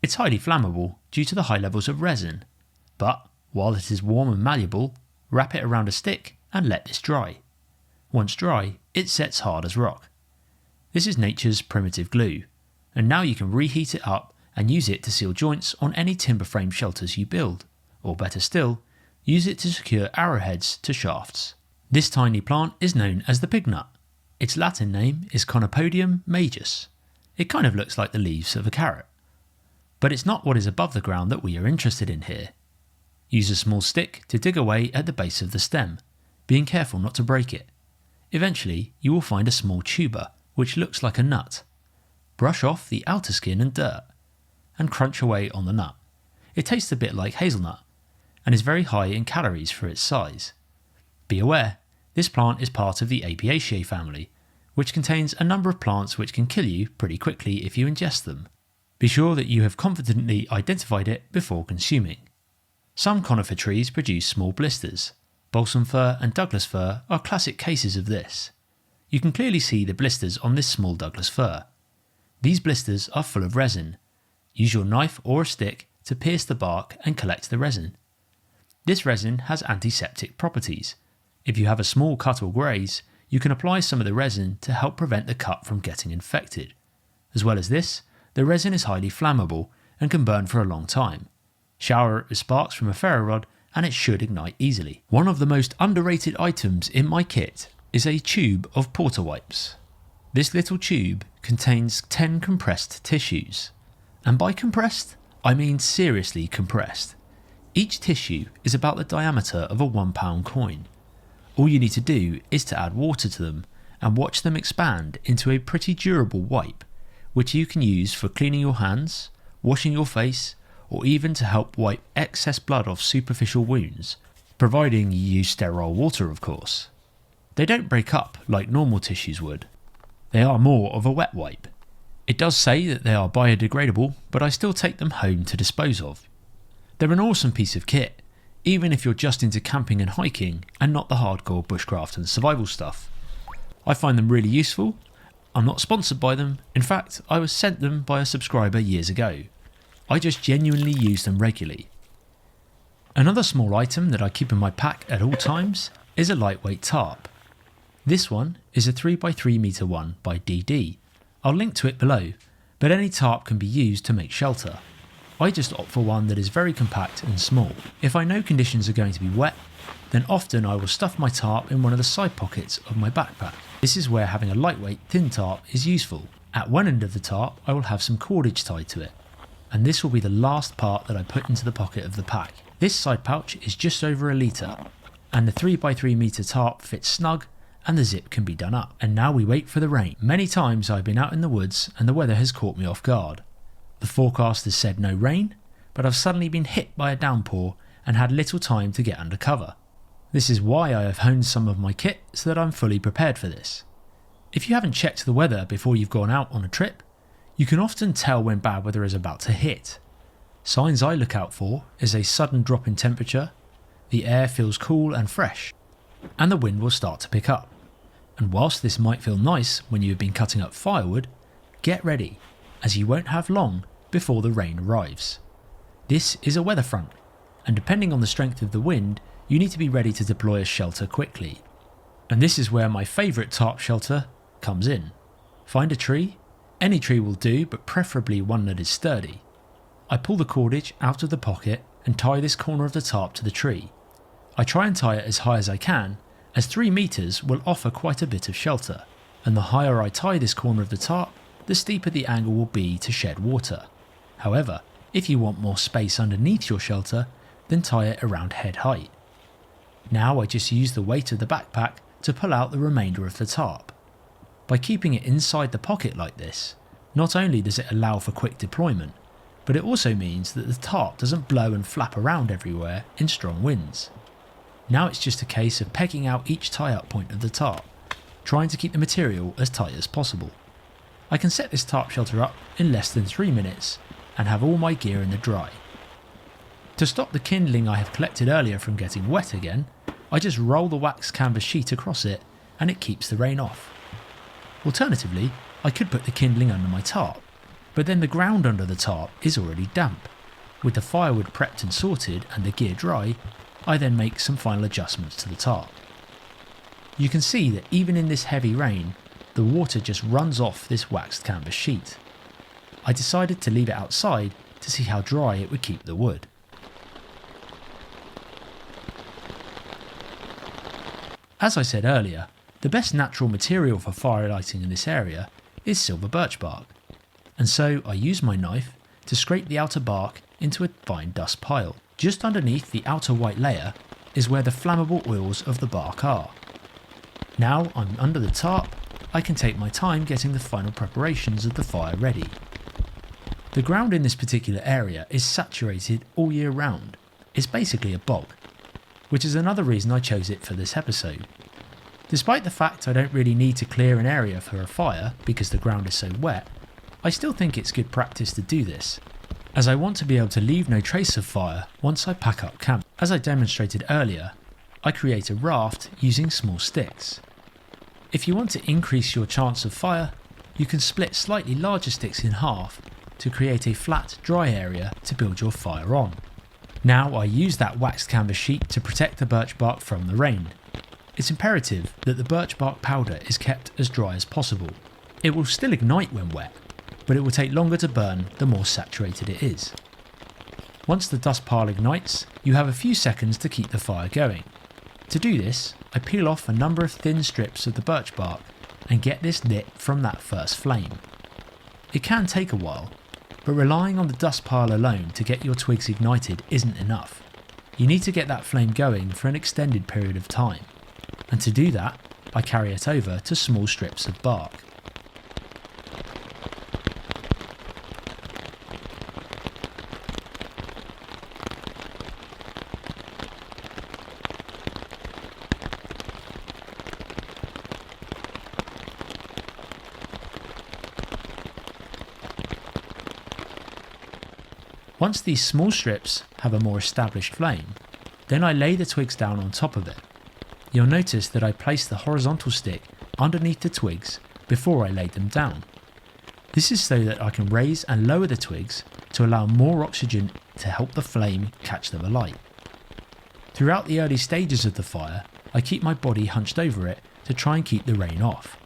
It's highly flammable due to the high levels of resin, but while it is warm and malleable, wrap it around a stick and let this dry. Once dry, it sets hard as rock. This is nature's primitive glue, and now you can reheat it up and use it to seal joints on any timber frame shelters you build, or better still, use it to secure arrowheads to shafts. This tiny plant is known as the pignut. Its Latin name is Conopodium majus. It kind of looks like the leaves of a carrot. But it's not what is above the ground that we are interested in here. Use a small stick to dig away at the base of the stem, being careful not to break it. Eventually, you will find a small tuber, which looks like a nut. Brush off the outer skin and dirt, and crunch away on the nut. It tastes a bit like hazelnut, and is very high in calories for its size. Be aware, this plant is part of the Apiaceae family, which contains a number of plants which can kill you pretty quickly if you ingest them. Be sure that you have confidently identified it before consuming. Some conifer trees produce small blisters. Balsam fir and Douglas fir are classic cases of this. You can clearly see the blisters on this small Douglas fir. These blisters are full of resin. Use your knife or a stick to pierce the bark and collect the resin. This resin has antiseptic properties. If you have a small cut or graze, you can apply some of the resin to help prevent the cut from getting infected. As well as this, the resin is highly flammable and can burn for a long time. Shower it with sparks from a ferro rod and it should ignite easily. One of the most underrated items in my kit is a tube of porta wipes. This little tube contains 10 compressed tissues. And by compressed, I mean seriously compressed. Each tissue is about the diameter of a £1 coin. All you need to do is to add water to them and watch them expand into a pretty durable wipe, which you can use for cleaning your hands, washing your face, or even to help wipe excess blood off superficial wounds, providing you use sterile water of course. They don't break up like normal tissues would. They are more of a wet wipe. It does say that they are biodegradable, but I still take them home to dispose of. They're an awesome piece of kit, even if you're just into camping and hiking and not the hardcore bushcraft and survival stuff. I find them really useful. I'm not sponsored by them. In fact, I was sent them by a subscriber years ago. I just genuinely use them regularly. Another small item that I keep in my pack at all times is a lightweight tarp. This one is a 3x3 meter one by DD. I'll link to it below, but any tarp can be used to make shelter. I just opt for one that is very compact and small. If I know conditions are going to be wet, then often I will stuff my tarp in one of the side pockets of my backpack. This is where having a lightweight thin tarp is useful. At one end of the tarp I will have some cordage tied to it, and this will be the last part that I put into the pocket of the pack. This side pouch is just over a litre, and the 3x3 meter tarp fits snug and the zip can be done up. And now we wait for the rain. Many times I've been out in the woods and the weather has caught me off guard. The forecast has said no rain, but I've suddenly been hit by a downpour and had little time to get under cover. This is why I have honed some of my kit so that I'm fully prepared for this. If you haven't checked the weather before you've gone out on a trip, you can often tell when bad weather is about to hit. Signs I look out for is a sudden drop in temperature, the air feels cool and fresh, and the wind will start to pick up. And whilst this might feel nice when you have been cutting up firewood, get ready, as you won't have long before the rain arrives. This is a weather front, and depending on the strength of the wind, you need to be ready to deploy a shelter quickly. And this is where my favourite tarp shelter comes in. Find a tree. Any tree will do, but preferably one that is sturdy. I pull the cordage out of the pocket and tie this corner of the tarp to the tree. I try and tie it as high as I can, as 3 meters will offer quite a bit of shelter, and the higher I tie this corner of the tarp, the steeper the angle will be to shed water. However, if you want more space underneath your shelter, then tie it around head height. Now I just use the weight of the backpack to pull out the remainder of the tarp. By keeping it inside the pocket like this, not only does it allow for quick deployment, but it also means that the tarp doesn't blow and flap around everywhere in strong winds. Now it's just a case of pegging out each tie-up point of the tarp, trying to keep the material as tight as possible. I can set this tarp shelter up in less than 3 minutes and have all my gear in the dry. To stop the kindling I have collected earlier from getting wet again, I just roll the wax canvas sheet across it and it keeps the rain off. Alternatively, I could put the kindling under my tarp, but then the ground under the tarp is already damp. With the firewood prepped and sorted and the gear dry, I then make some final adjustments to the tarp. You can see that even in this heavy rain, the water just runs off this waxed canvas sheet. I decided to leave it outside to see how dry it would keep the wood. As I said earlier, the best natural material for fire lighting in this area is silver birch bark, and so I use my knife to scrape the outer bark into a fine dust pile. Just underneath the outer white layer is where the flammable oils of the bark are. Now I'm under the tarp, I can take my time getting the final preparations of the fire ready. The ground in this particular area is saturated all year round. It's basically a bog, which is another reason I chose it for this episode. Despite the fact I don't really need to clear an area for a fire because the ground is so wet, I still think it's good practice to do this, as I want to be able to leave no trace of fire once I pack up camp. As I demonstrated earlier, I create a raft using small sticks. If you want to increase your chance of fire, you can split slightly larger sticks in half to create a flat, dry area to build your fire on. Now I use that waxed canvas sheet to protect the birch bark from the rain. It's imperative that the birch bark powder is kept as dry as possible. It will still ignite when wet, but it will take longer to burn the more saturated it is. Once the dust pile ignites, you have a few seconds to keep the fire going. To do this, I peel off a number of thin strips of the birch bark and get this lit from that first flame. It can take a while, but relying on the dust pile alone to get your twigs ignited isn't enough. You need to get that flame going for an extended period of time, and to do that, I carry it over to small strips of bark. Once these small strips have a more established flame, then I lay the twigs down on top of it. You'll notice that I place the horizontal stick underneath the twigs before I laid them down. This is so that I can raise and lower the twigs to allow more oxygen to help the flame catch them alight. Throughout the early stages of the fire, I keep my body hunched over it to try and keep the rain off.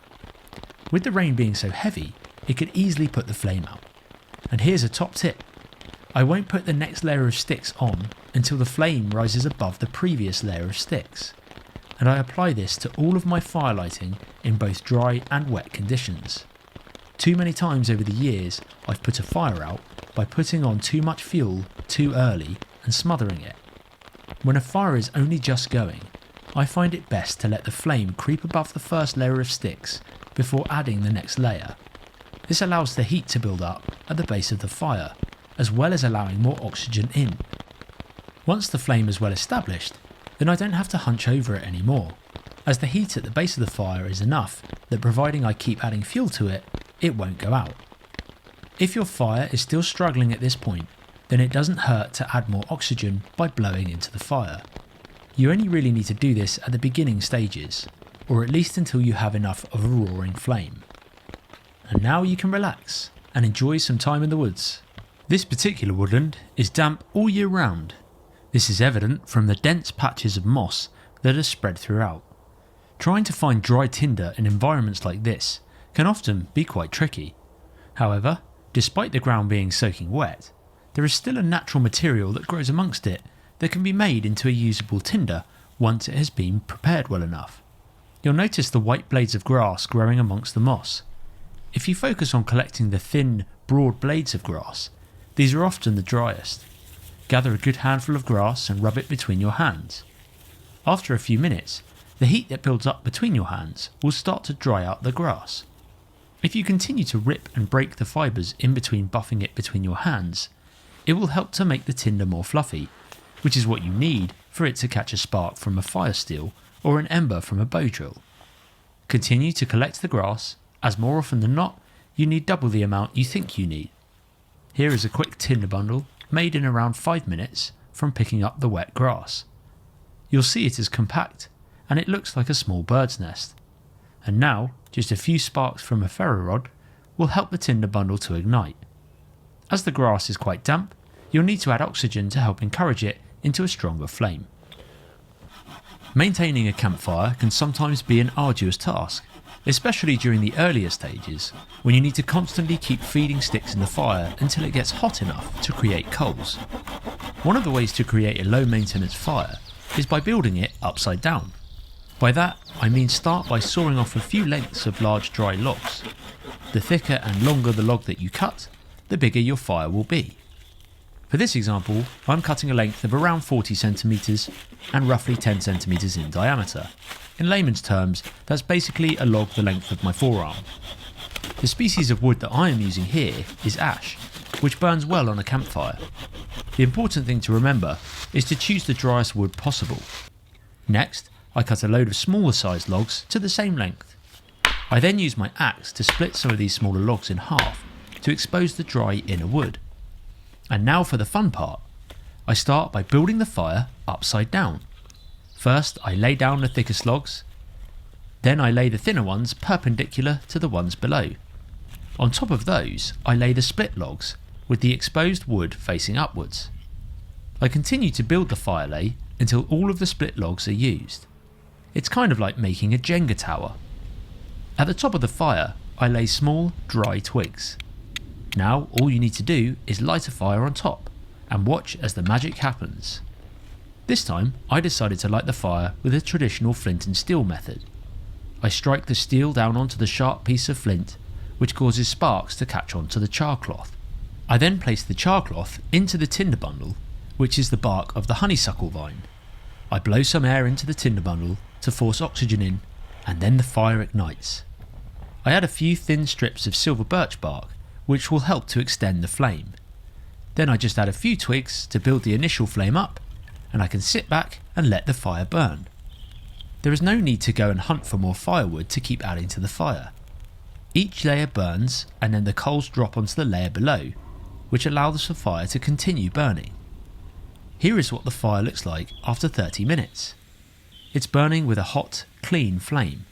With the rain being so heavy, it could easily put the flame out. And here's a top tip. I won't put the next layer of sticks on until the flame rises above the previous layer of sticks, and I apply this to all of my fire lighting in both dry and wet conditions. Too many times over the years I've put a fire out by putting on too much fuel too early and smothering it. When a fire is only just going, I find it best to let the flame creep above the first layer of sticks before adding the next layer. This allows the heat to build up at the base of the fire, as well as allowing more oxygen in. Once the flame is well established, then I don't have to hunch over it anymore, as the heat at the base of the fire is enough that providing I keep adding fuel to it, it won't go out. If your fire is still struggling at this point, then it doesn't hurt to add more oxygen by blowing into the fire. You only really need to do this at the beginning stages, or at least until you have enough of a roaring flame. And now you can relax and enjoy some time in the woods. This particular woodland is damp all year round. This is evident from the dense patches of moss that are spread throughout. Trying to find dry tinder in environments like this can often be quite tricky. However, despite the ground being soaking wet, there is still a natural material that grows amongst it that can be made into a usable tinder once it has been prepared well enough. You'll notice the white blades of grass growing amongst the moss. If you focus on collecting the thin, broad blades of grass, these are often the driest. Gather a good handful of grass and rub it between your hands. After a few minutes, the heat that builds up between your hands will start to dry out the grass. If you continue to rip and break the fibres in between buffing it between your hands, it will help to make the tinder more fluffy, which is what you need for it to catch a spark from a fire steel or an ember from a bow drill. Continue to collect the grass, as more often than not, you need double the amount you think you need. Here is a quick tinder bundle made in around 5 minutes from picking up the wet grass. You'll see it is compact and it looks like a small bird's nest. And now, just a few sparks from a ferro rod will help the tinder bundle to ignite. As the grass is quite damp, you'll need to add oxygen to help encourage it into a stronger flame. Maintaining a campfire can sometimes be an arduous task, especially during the earlier stages when you need to constantly keep feeding sticks in the fire until it gets hot enough to create coals. One of the ways to create a low maintenance fire is by building it upside down. By that I mean start by sawing off a few lengths of large dry logs. The thicker and longer the log that you cut, the bigger your fire will be. For this example, I'm cutting a length of around 40 centimeters and roughly 10 centimeters in diameter. In layman's terms, that's basically a log the length of my forearm. The species of wood that I am using here is ash, which burns well on a campfire. The important thing to remember is to choose the driest wood possible. Next, I cut a load of smaller sized logs to the same length. I then use my axe to split some of these smaller logs in half to expose the dry inner wood. And now for the fun part. I start by building the fire upside down. First I lay down the thickest logs, then I lay the thinner ones perpendicular to the ones below. On top of those I lay the split logs with the exposed wood facing upwards. I continue to build the fire lay until all of the split logs are used. It's kind of like making a Jenga tower. At the top of the fire I lay small dry twigs. Now all you need to do is light a fire on top and watch as the magic happens. This time I decided to light the fire with a traditional flint and steel method. I strike the steel down onto the sharp piece of flint, which causes sparks to catch onto the char cloth. I then place the char cloth into the tinder bundle, which is the bark of the honeysuckle vine. I blow some air into the tinder bundle to force oxygen in, and then the fire ignites. I add a few thin strips of silver birch bark, which will help to extend the flame. Then I just add a few twigs to build the initial flame up, and I can sit back and let the fire burn. There is no need to go and hunt for more firewood to keep adding to the fire. Each layer burns and then the coals drop onto the layer below, which allows the fire to continue burning. Here is what the fire looks like after 30 minutes. It's burning with a hot, clean flame.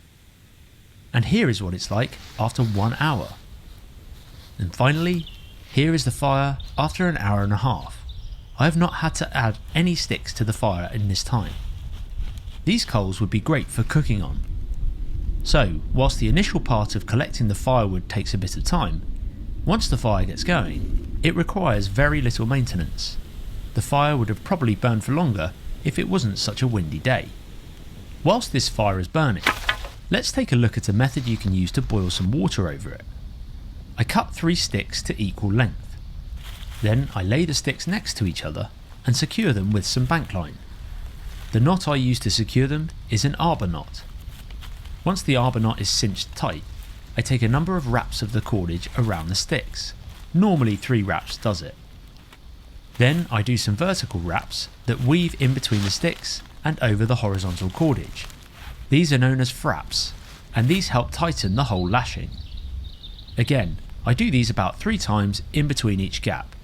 And here is what it's like after 1 hour. And finally, here is the fire after an hour and a half. I have not had to add any sticks to the fire in this time. These coals would be great for cooking on. So, whilst the initial part of collecting the firewood takes a bit of time, once the fire gets going, it requires very little maintenance. The fire would have probably burned for longer if it wasn't such a windy day. Whilst this fire is burning, let's take a look at a method you can use to boil some water over it. I cut 3 sticks to equal length. Then I lay the sticks next to each other and secure them with some bank line. The knot I use to secure them is an arbor knot. Once the arbor knot is cinched tight, I take a number of wraps of the cordage around the sticks. Normally 3 wraps does it. Then I do some vertical wraps that weave in between the sticks and over the horizontal cordage. These are known as fraps, and these help tighten the whole lashing. Again, I do these about 3 times in between each gap.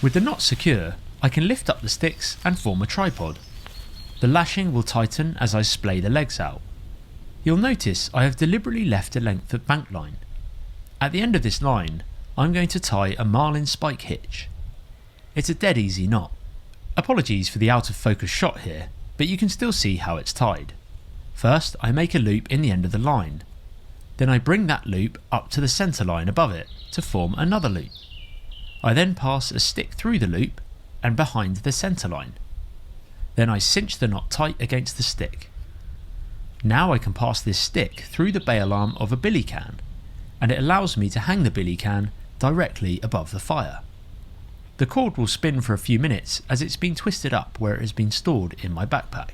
With the knot secure, I can lift up the sticks and form a tripod. The lashing will tighten as I splay the legs out. You'll notice I have deliberately left a length of bank line. At the end of this line, I'm going to tie a marlin spike hitch. It's a dead easy knot. Apologies for the out of focus shot here, but you can still see how it's tied. First, I make a loop in the end of the line. Then I bring that loop up to the centre line above it to form another loop. I then pass a stick through the loop and behind the centre line. Then I cinch the knot tight against the stick. Now I can pass this stick through the bail arm of a billy can, and it allows me to hang the billy can directly above the fire. The cord will spin for a few minutes as it's been twisted up where it has been stored in my backpack.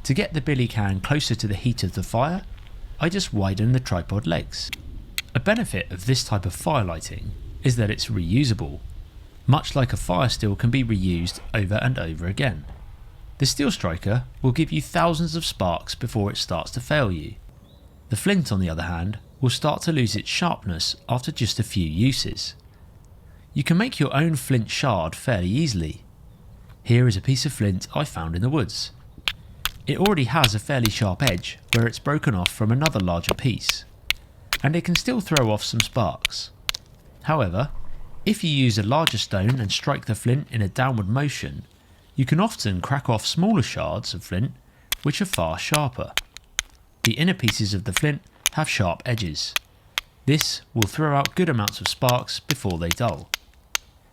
To get the billy can closer to the heat of the fire, I just widen the tripod legs. A benefit of this type of fire lighting is that it's reusable. Much like a fire steel can be reused over and over again. The steel striker will give you thousands of sparks before it starts to fail you. The flint, on the other hand, will start to lose its sharpness after just a few uses. You can make your own flint shard fairly easily. Here is a piece of flint I found in the woods. It already has a fairly sharp edge where it's broken off from another larger piece, and it can still throw off some sparks. However, if you use a larger stone and strike the flint in a downward motion, you can often crack off smaller shards of flint which are far sharper. The inner pieces of the flint have sharp edges. This will throw out good amounts of sparks before they dull.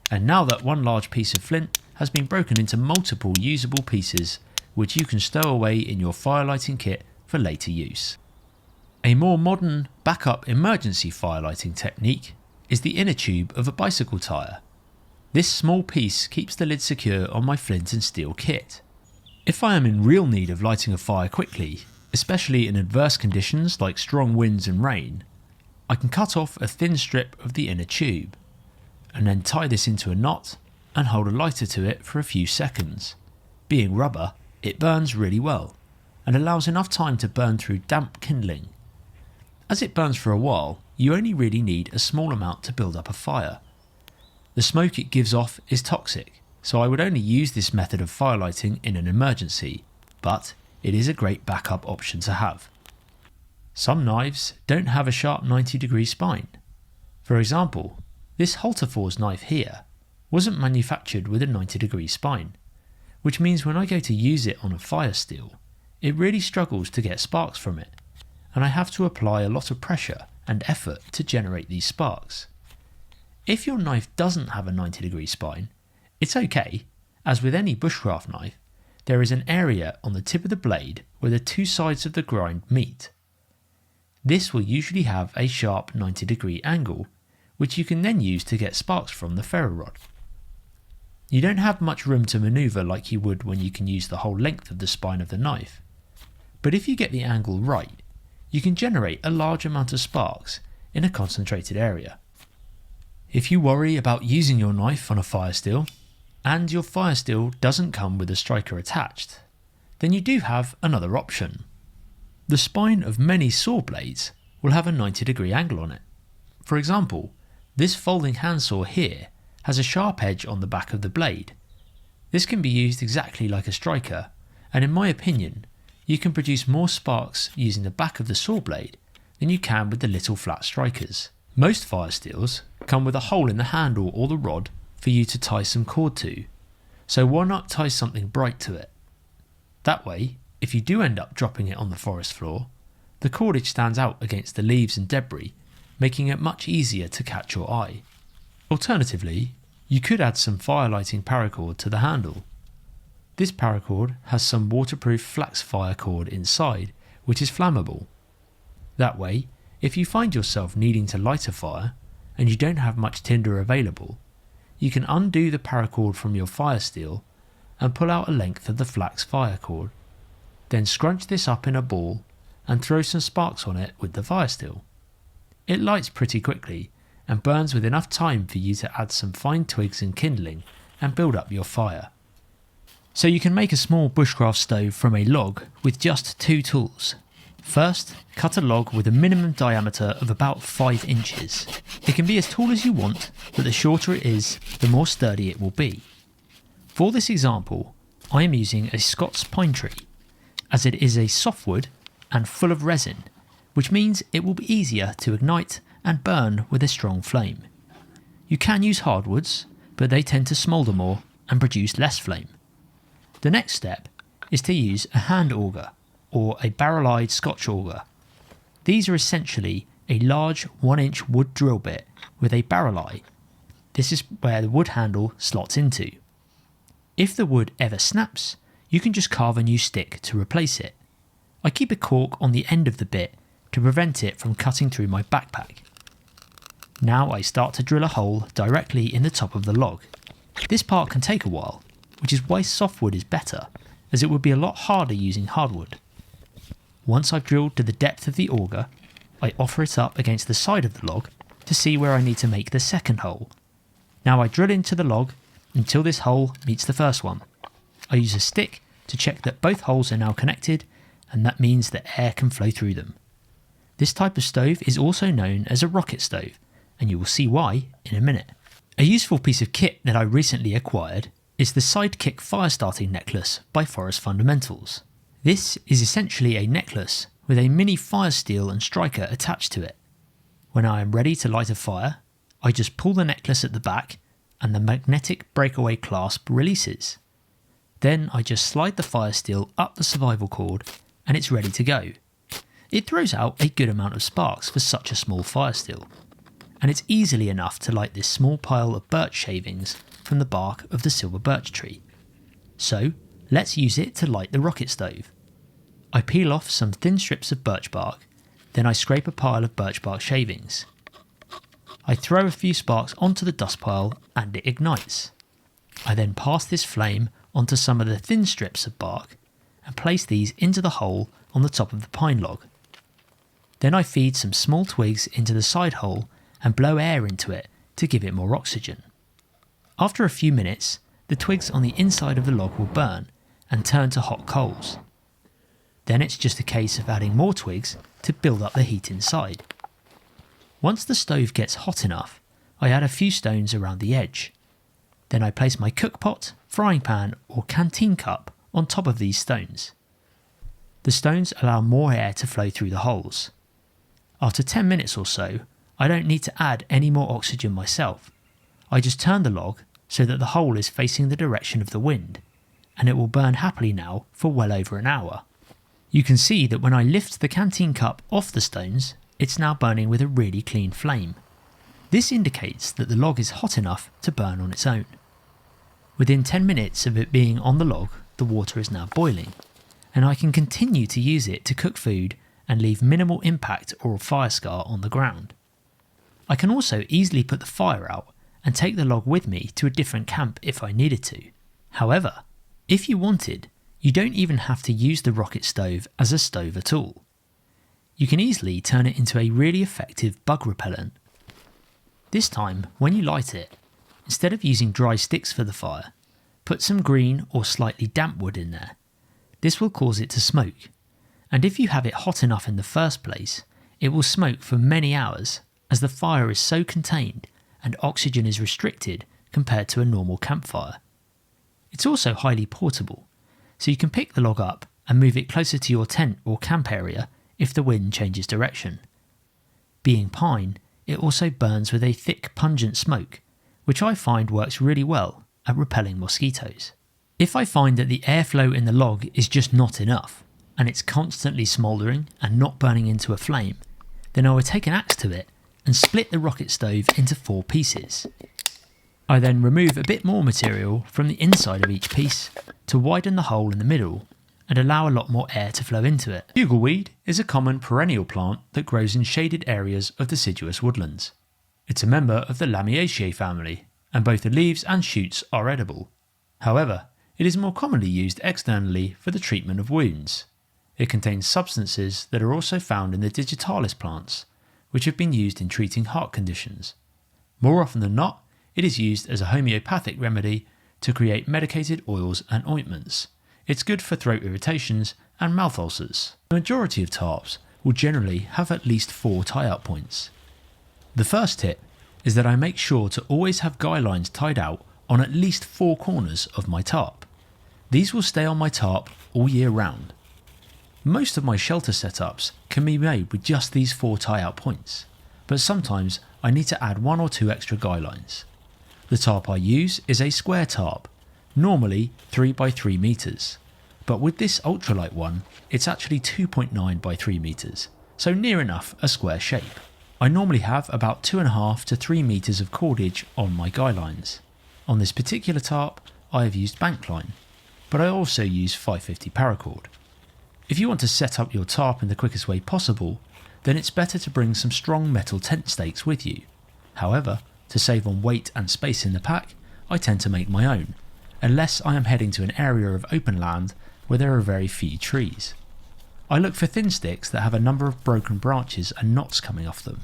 And now that one large piece of flint has been broken into multiple usable pieces which you can stow away in your fire lighting kit for later use. A more modern backup emergency fire lighting technique is the inner tube of a bicycle tyre. This small piece keeps the lid secure on my flint and steel kit. If I am in real need of lighting a fire quickly, especially in adverse conditions like strong winds and rain, I can cut off a thin strip of the inner tube, and then tie this into a knot and hold a lighter to it for a few seconds. Being rubber, it burns really well, and allows enough time to burn through damp kindling. As it burns for a while, you only really need a small amount to build up a fire. The smoke it gives off is toxic, so I would only use this method of fire lighting in an emergency, but it is a great backup option to have. Some knives don't have a sharp 90-degree spine. For example, this Halterfor's knife here wasn't manufactured with a 90-degree spine, which means when I go to use it on a fire steel, it really struggles to get sparks from it, and I have to apply a lot of pressure and effort to generate these sparks. If your knife doesn't have a 90-degree spine, it's okay, as with any bushcraft knife, there is an area on the tip of the blade where the two sides of the grind meet. This will usually have a sharp 90-degree angle, which you can then use to get sparks from the ferro rod. You don't have much room to manoeuvre like you would when you can use the whole length of the spine of the knife, but if you get the angle right, you can generate a large amount of sparks in a concentrated area. If you worry about using your knife on a fire steel, and your fire steel doesn't come with a striker attached, then you do have another option. The spine of many saw blades will have a 90-degree angle on it. For example, this folding handsaw here has a sharp edge on the back of the blade. This can be used exactly like a striker, and in my opinion, you can produce more sparks using the back of the saw blade than you can with the little flat strikers. Most fire steels come with a hole in the handle or the rod for you to tie some cord to, so why not tie something bright to it? That way, if you do end up dropping it on the forest floor, the cordage stands out against the leaves and debris, making it much easier to catch your eye. Alternatively, you could add some fire lighting paracord to the handle. This paracord has some waterproof flax fire cord inside, which is flammable. That way, if you find yourself needing to light a fire, and you don't have much tinder available, you can undo the paracord from your fire steel and pull out a length of the flax fire cord. Then scrunch this up in a ball and throw some sparks on it with the fire steel. It lights pretty quickly and burns with enough time for you to add some fine twigs and kindling and build up your fire. So you can make a small bushcraft stove from a log with just two tools. First, cut a log with a minimum diameter of about 5 inches. It can be as tall as you want, but the shorter it is, the more sturdy it will be. For this example, I am using a Scots pine tree, as it is a softwood and full of resin, which means it will be easier to ignite and burn with a strong flame. You can use hardwoods, but they tend to smoulder more and produce less flame. The next step is to use a hand auger or a barrel-eyed Scotch auger. These are essentially a large 1-inch wood drill bit with a barrel eye. This is where the wood handle slots into. If the wood ever snaps, you can just carve a new stick to replace it. I keep a cork on the end of the bit to prevent it from cutting through my backpack. Now I start to drill a hole directly in the top of the log. This part can take a while, which is why softwood is better, as it would be a lot harder using hardwood. Once I've drilled to the depth of the auger, I offer it up against the side of the log to see where I need to make the second hole. Now I drill into the log until this hole meets the first one. I use a stick to check that both holes are now connected, and that means that air can flow through them. This type of stove is also known as a rocket stove, and you will see why in a minute. A useful piece of kit that I recently acquired is the Sidekick fire starting necklace by Forest Fundamentals. This is essentially a necklace with a mini fire steel and striker attached to it. When I am ready to light a fire, I just pull the necklace at the back and the magnetic breakaway clasp releases. Then I just slide the fire steel up the survival cord and it's ready to go. It throws out a good amount of sparks for such a small fire steel, and it's easily enough to light this small pile of birch shavings from the bark of the silver birch tree. So let's use it to light the rocket stove. I peel off some thin strips of birch bark, then I scrape a pile of birch bark shavings. I throw a few sparks onto the dust pile and it ignites. I then pass this flame onto some of the thin strips of bark and place these into the hole on the top of the pine log. Then I feed some small twigs into the side hole and blow air into it to give it more oxygen. After a few minutes, the twigs on the inside of the log will burn and turn to hot coals. Then it's just a case of adding more twigs to build up the heat inside. Once the stove gets hot enough, I add a few stones around the edge. Then I place my cook pot, frying pan or canteen cup on top of these stones. The stones allow more air to flow through the holes. After 10 minutes or so, I don't need to add any more oxygen myself. I just turn the log so that the hole is facing the direction of the wind, and it will burn happily now for well over an hour. You can see that when I lift the canteen cup off the stones, it's now burning with a really clean flame. This indicates that the log is hot enough to burn on its own. Within 10 minutes of it being on the log, the water is now boiling, and I can continue to use it to cook food and leave minimal impact or a fire scar on the ground. I can also easily put the fire out and take the log with me to a different camp if I needed to. However, if you wanted, you don't even have to use the rocket stove as a stove at all. You can easily turn it into a really effective bug repellent. This time, when you light it, instead of using dry sticks for the fire, put some green or slightly damp wood in there. This will cause it to smoke, and if you have it hot enough in the first place, it will smoke for many hours as the fire is so contained and oxygen is restricted compared to a normal campfire. It's also highly portable, so you can pick the log up and move it closer to your tent or camp area if the wind changes direction. Being pine, it also burns with a thick pungent smoke, which I find works really well at repelling mosquitoes. If I find that the airflow in the log is just not enough, and it's constantly smouldering and not burning into a flame, then I would take an axe to it and split the rocket stove into 4 pieces. I then remove a bit more material from the inside of each piece to widen the hole in the middle and allow a lot more air to flow into it. Bugleweed is a common perennial plant that grows in shaded areas of deciduous woodlands. It's a member of the Lamiaceae family, and both the leaves and shoots are edible. However, it is more commonly used externally for the treatment of wounds. It contains substances that are also found in the digitalis plants, which have been used in treating heart conditions. More often than not, it is used as a homeopathic remedy to create medicated oils and ointments. It's good for throat irritations and mouth ulcers. The majority of tarps will generally have at least 4 tie-up points. The first tip is that I make sure to always have guy lines tied out on at least 4 corners of my tarp. These will stay on my tarp all year round. Most of my shelter setups can be made with just these 4 tie-out points, but sometimes I need to add 1 or 2 extra guy lines. The tarp I use is a square tarp, normally 3 by 3 meters, but with this ultralight one, it's actually 2.9 by 3 meters, so near enough a square shape. I normally have about 2.5 to 3 meters of cordage on my guy lines. On this particular tarp, I have used bank line, but I also use 550 paracord. If you want to set up your tarp in the quickest way possible, then it's better to bring some strong metal tent stakes with you. However, to save on weight and space in the pack, I tend to make my own, unless I am heading to an area of open land where there are very few trees. I look for thin sticks that have a number of broken branches and knots coming off them.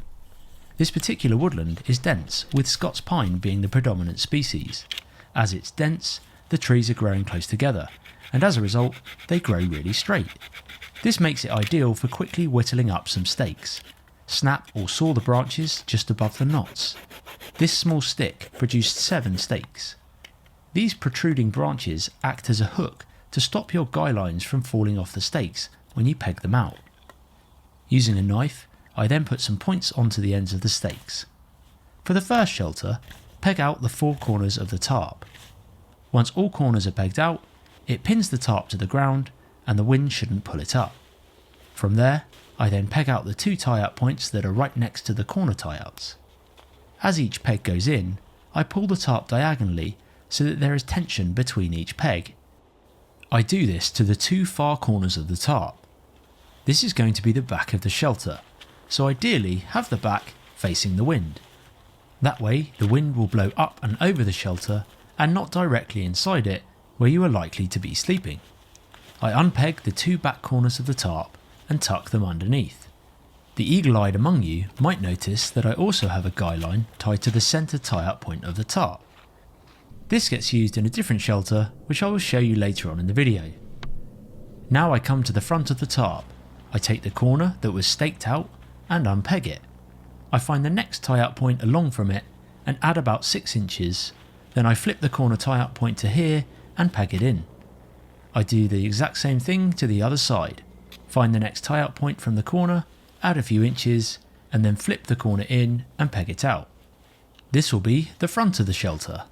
This particular woodland is dense, with Scots pine being the predominant species. As it's dense, the trees are growing close together, and as a result, they grow really straight. This makes it ideal for quickly whittling up some stakes. Snap or saw the branches just above the knots. This small stick produced 7 stakes. These protruding branches act as a hook to stop your guy lines from falling off the stakes when you peg them out. Using a knife, I then put some points onto the ends of the stakes. For the first shelter, peg out the 4 corners of the tarp. Once all corners are pegged out, it pins the tarp to the ground and the wind shouldn't pull it up. From there, I then peg out the 2 tie-out points that are right next to the corner tie-outs. As each peg goes in, I pull the tarp diagonally so that there is tension between each peg. I do this to the 2 far corners of the tarp. This is going to be the back of the shelter, so ideally have the back facing the wind. That way the wind will blow up and over the shelter and not directly inside it where you are likely to be sleeping. I unpeg the 2 back corners of the tarp and tuck them underneath. The eagle-eyed among you might notice that I also have a guy line tied to the centre tie-up point of the tarp. This gets used in a different shelter which I will show you later on in the video. Now I come to the front of the tarp. I take the corner that was staked out and unpeg it. I find the next tie-up point along from it and add about 6 inches, then I flip the corner tie-up point to here and peg it in. I do the exact same thing to the other side. Find the next tie-up point from the corner, add a few inches, and then flip the corner in and peg it out. This will be the front of the shelter.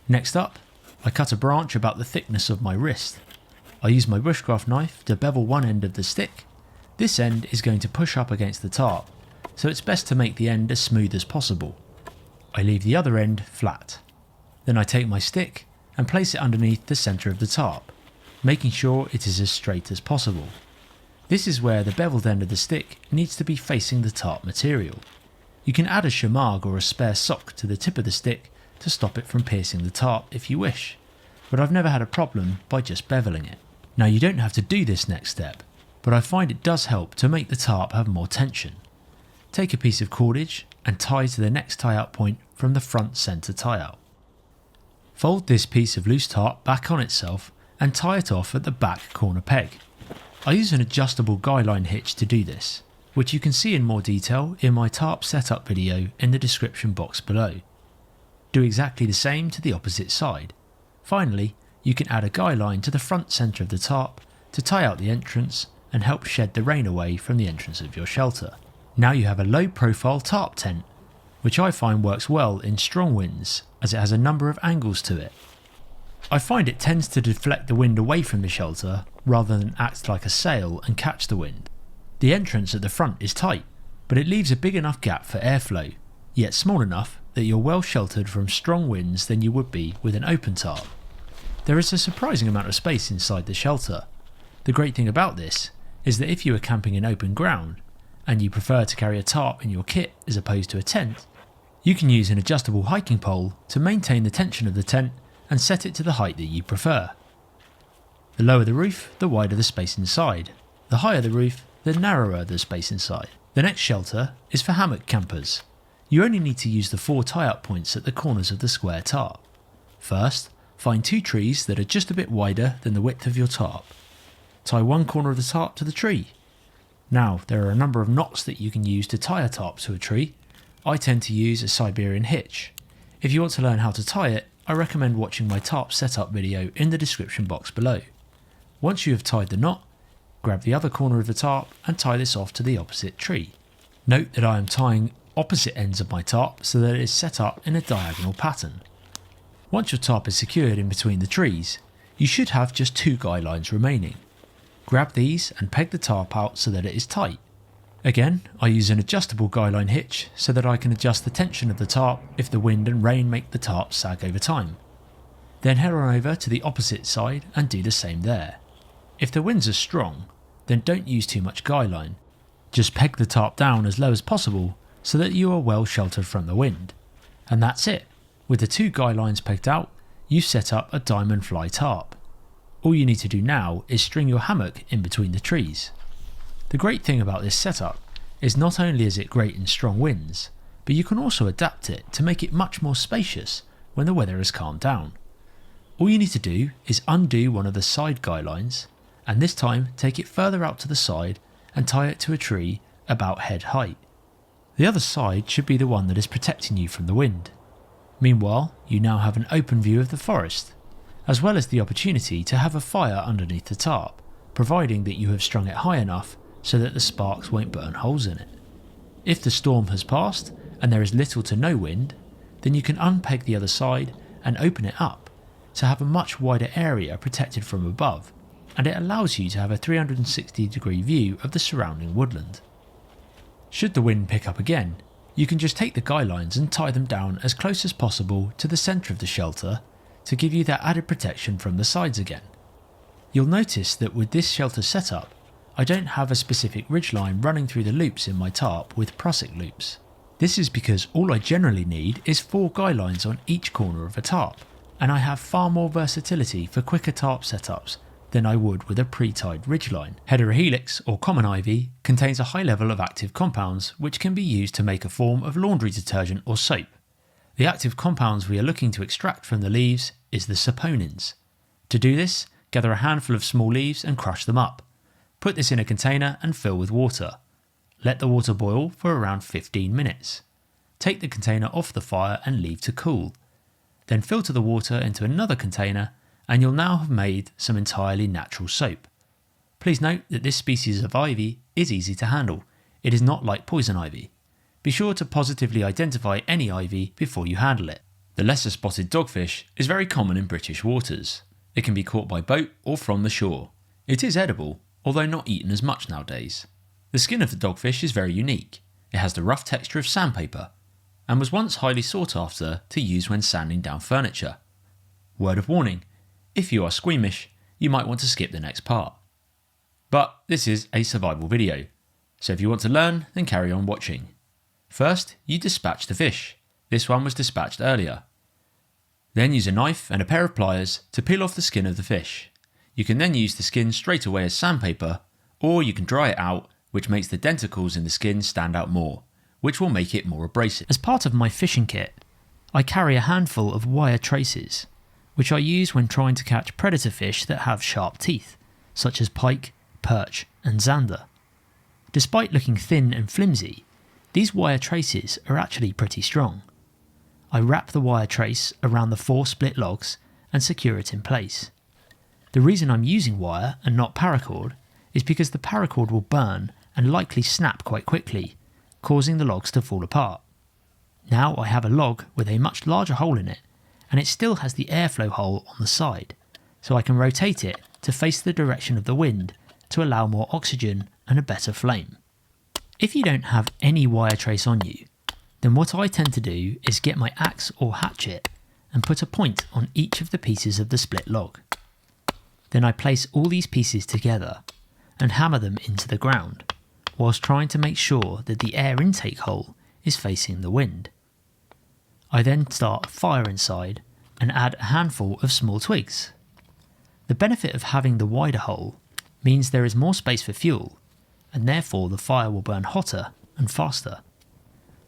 Next up, I cut a branch about the thickness of my wrist. I use my bushcraft knife to bevel one end of the stick. This end is going to push up against the tarp, so it's best to make the end as smooth as possible. I leave the other end flat. Then I take my stick and place it underneath the centre of the tarp, making sure it is as straight as possible. This is where the beveled end of the stick needs to be facing the tarp material. You can add a shamag or a spare sock to the tip of the stick to stop it from piercing the tarp if you wish, but I've never had a problem by just beveling it. Now you don't have to do this next step, but I find it does help to make the tarp have more tension. Take a piece of cordage and tie to the next tie-out point from the front centre tie-out. Fold this piece of loose tarp back on itself and tie it off at the back corner peg. I use an adjustable guy line hitch to do this, which you can see in more detail in my tarp setup video in the description box below. Do exactly the same to the opposite side. Finally, you can add a guy line to the front centre of the tarp to tie out the entrance and help shed the rain away from the entrance of your shelter. Now you have a low profile tarp tent, which I find works well in strong winds as it has a number of angles to it. I find it tends to deflect the wind away from the shelter rather than act like a sail and catch the wind. The entrance at the front is tight, but it leaves a big enough gap for airflow, yet small enough that you're well sheltered from strong winds than you would be with an open tarp. There is a surprising amount of space inside the shelter. The great thing about this is that if you are camping in open ground and you prefer to carry a tarp in your kit as opposed to a tent, you can use an adjustable hiking pole to maintain the tension of the tent and set it to the height that you prefer. The lower the roof, the wider the space inside. The higher the roof, the narrower the space inside. The next shelter is for hammock campers. You only need to use the 4 tie-up points at the corners of the square tarp. First, find 2 trees that are just a bit wider than the width of your tarp. Tie one corner of the tarp to the tree. Now, there are a number of knots that you can use to tie a tarp to a tree. I tend to use a Siberian hitch. If you want to learn how to tie it, I recommend watching my tarp setup video in the description box below. Once you have tied the knot, grab the other corner of the tarp and tie this off to the opposite tree. Note that I am tying opposite ends of my tarp so that it is set up in a diagonal pattern. Once your tarp is secured in between the trees, you should have just 2 guy lines remaining. Grab these and peg the tarp out so that it is tight. Again, I use an adjustable guy line hitch so that I can adjust the tension of the tarp if the wind and rain make the tarp sag over time. Then head on over to the opposite side and do the same there. If the winds are strong, then don't use too much guy line. Just peg the tarp down as low as possible so that you are well sheltered from the wind. And that's it. With the 2 guy lines pegged out, you've set up a diamond fly tarp. All you need to do now is string your hammock in between the trees. The great thing about this setup is not only is it great in strong winds, but you can also adapt it to make it much more spacious when the weather has calmed down. All you need to do is undo one of the side guy lines, and this time take it further out to the side and tie it to a tree about head height. The other side should be the one that is protecting you from the wind. Meanwhile, you now have an open view of the forest, as well as the opportunity to have a fire underneath the tarp, providing that you have strung it high enough so that the sparks won't burn holes in it. If the storm has passed and there is little to no wind, then you can unpeg the other side and open it up to have a much wider area protected from above, and it allows you to have a 360-degree view of the surrounding woodland. Should the wind pick up again, you can just take the guy lines and tie them down as close as possible to the centre of the shelter to give you that added protection from the sides again. You'll notice that with this shelter setup, I don't have a specific ridgeline running through the loops in my tarp with prusik loops. This is because all I generally need is 4 guy lines on each corner of a tarp, and I have far more versatility for quicker tarp setups than I would with a pre-tied ridgeline. Heterohelix, or common ivy, contains a high level of active compounds which can be used to make a form of laundry detergent or soap. The active compounds we are looking to extract from the leaves is the saponins. To do this, gather a handful of small leaves and crush them up. Put this in a container and fill with water. Let the water boil for around 15 minutes. Take the container off the fire and leave to cool. Then filter the water into another container and you'll now have made some entirely natural soap. Please note that this species of ivy is easy to handle. It is not like poison ivy. Be sure to positively identify any ivy before you handle it. The lesser spotted dogfish is very common in British waters. It can be caught by boat or from the shore. It is edible, although not eaten as much nowadays. The skin of the dogfish is very unique. It has the rough texture of sandpaper, and was once highly sought after to use when sanding down furniture. Word of warning, if you are squeamish, you might want to skip the next part. But this is a survival video, so if you want to learn, then carry on watching. First, you dispatch the fish. This one was dispatched earlier. Then use a knife and a pair of pliers to peel off the skin of the fish. You can then use the skin straight away as sandpaper, or you can dry it out, which makes the denticles in the skin stand out more, which will make it more abrasive. As part of my fishing kit, I carry a handful of wire traces, which I use when trying to catch predator fish that have sharp teeth, such as pike, perch and zander. Despite looking thin and flimsy, these wire traces are actually pretty strong. I wrap the wire trace around the 4 split logs and secure it in place. The reason I'm using wire and not paracord is because the paracord will burn and likely snap quite quickly, causing the logs to fall apart. Now I have a log with a much larger hole in it, and it still has the airflow hole on the side, so I can rotate it to face the direction of the wind to allow more oxygen and a better flame. If you don't have any wire trace on you, then what I tend to do is get my axe or hatchet and put a point on each of the pieces of the split log. Then I place all these pieces together and hammer them into the ground, whilst trying to make sure that the air intake hole is facing the wind. I then start a fire inside and add a handful of small twigs. The benefit of having the wider hole means there is more space for fuel, and therefore the fire will burn hotter and faster.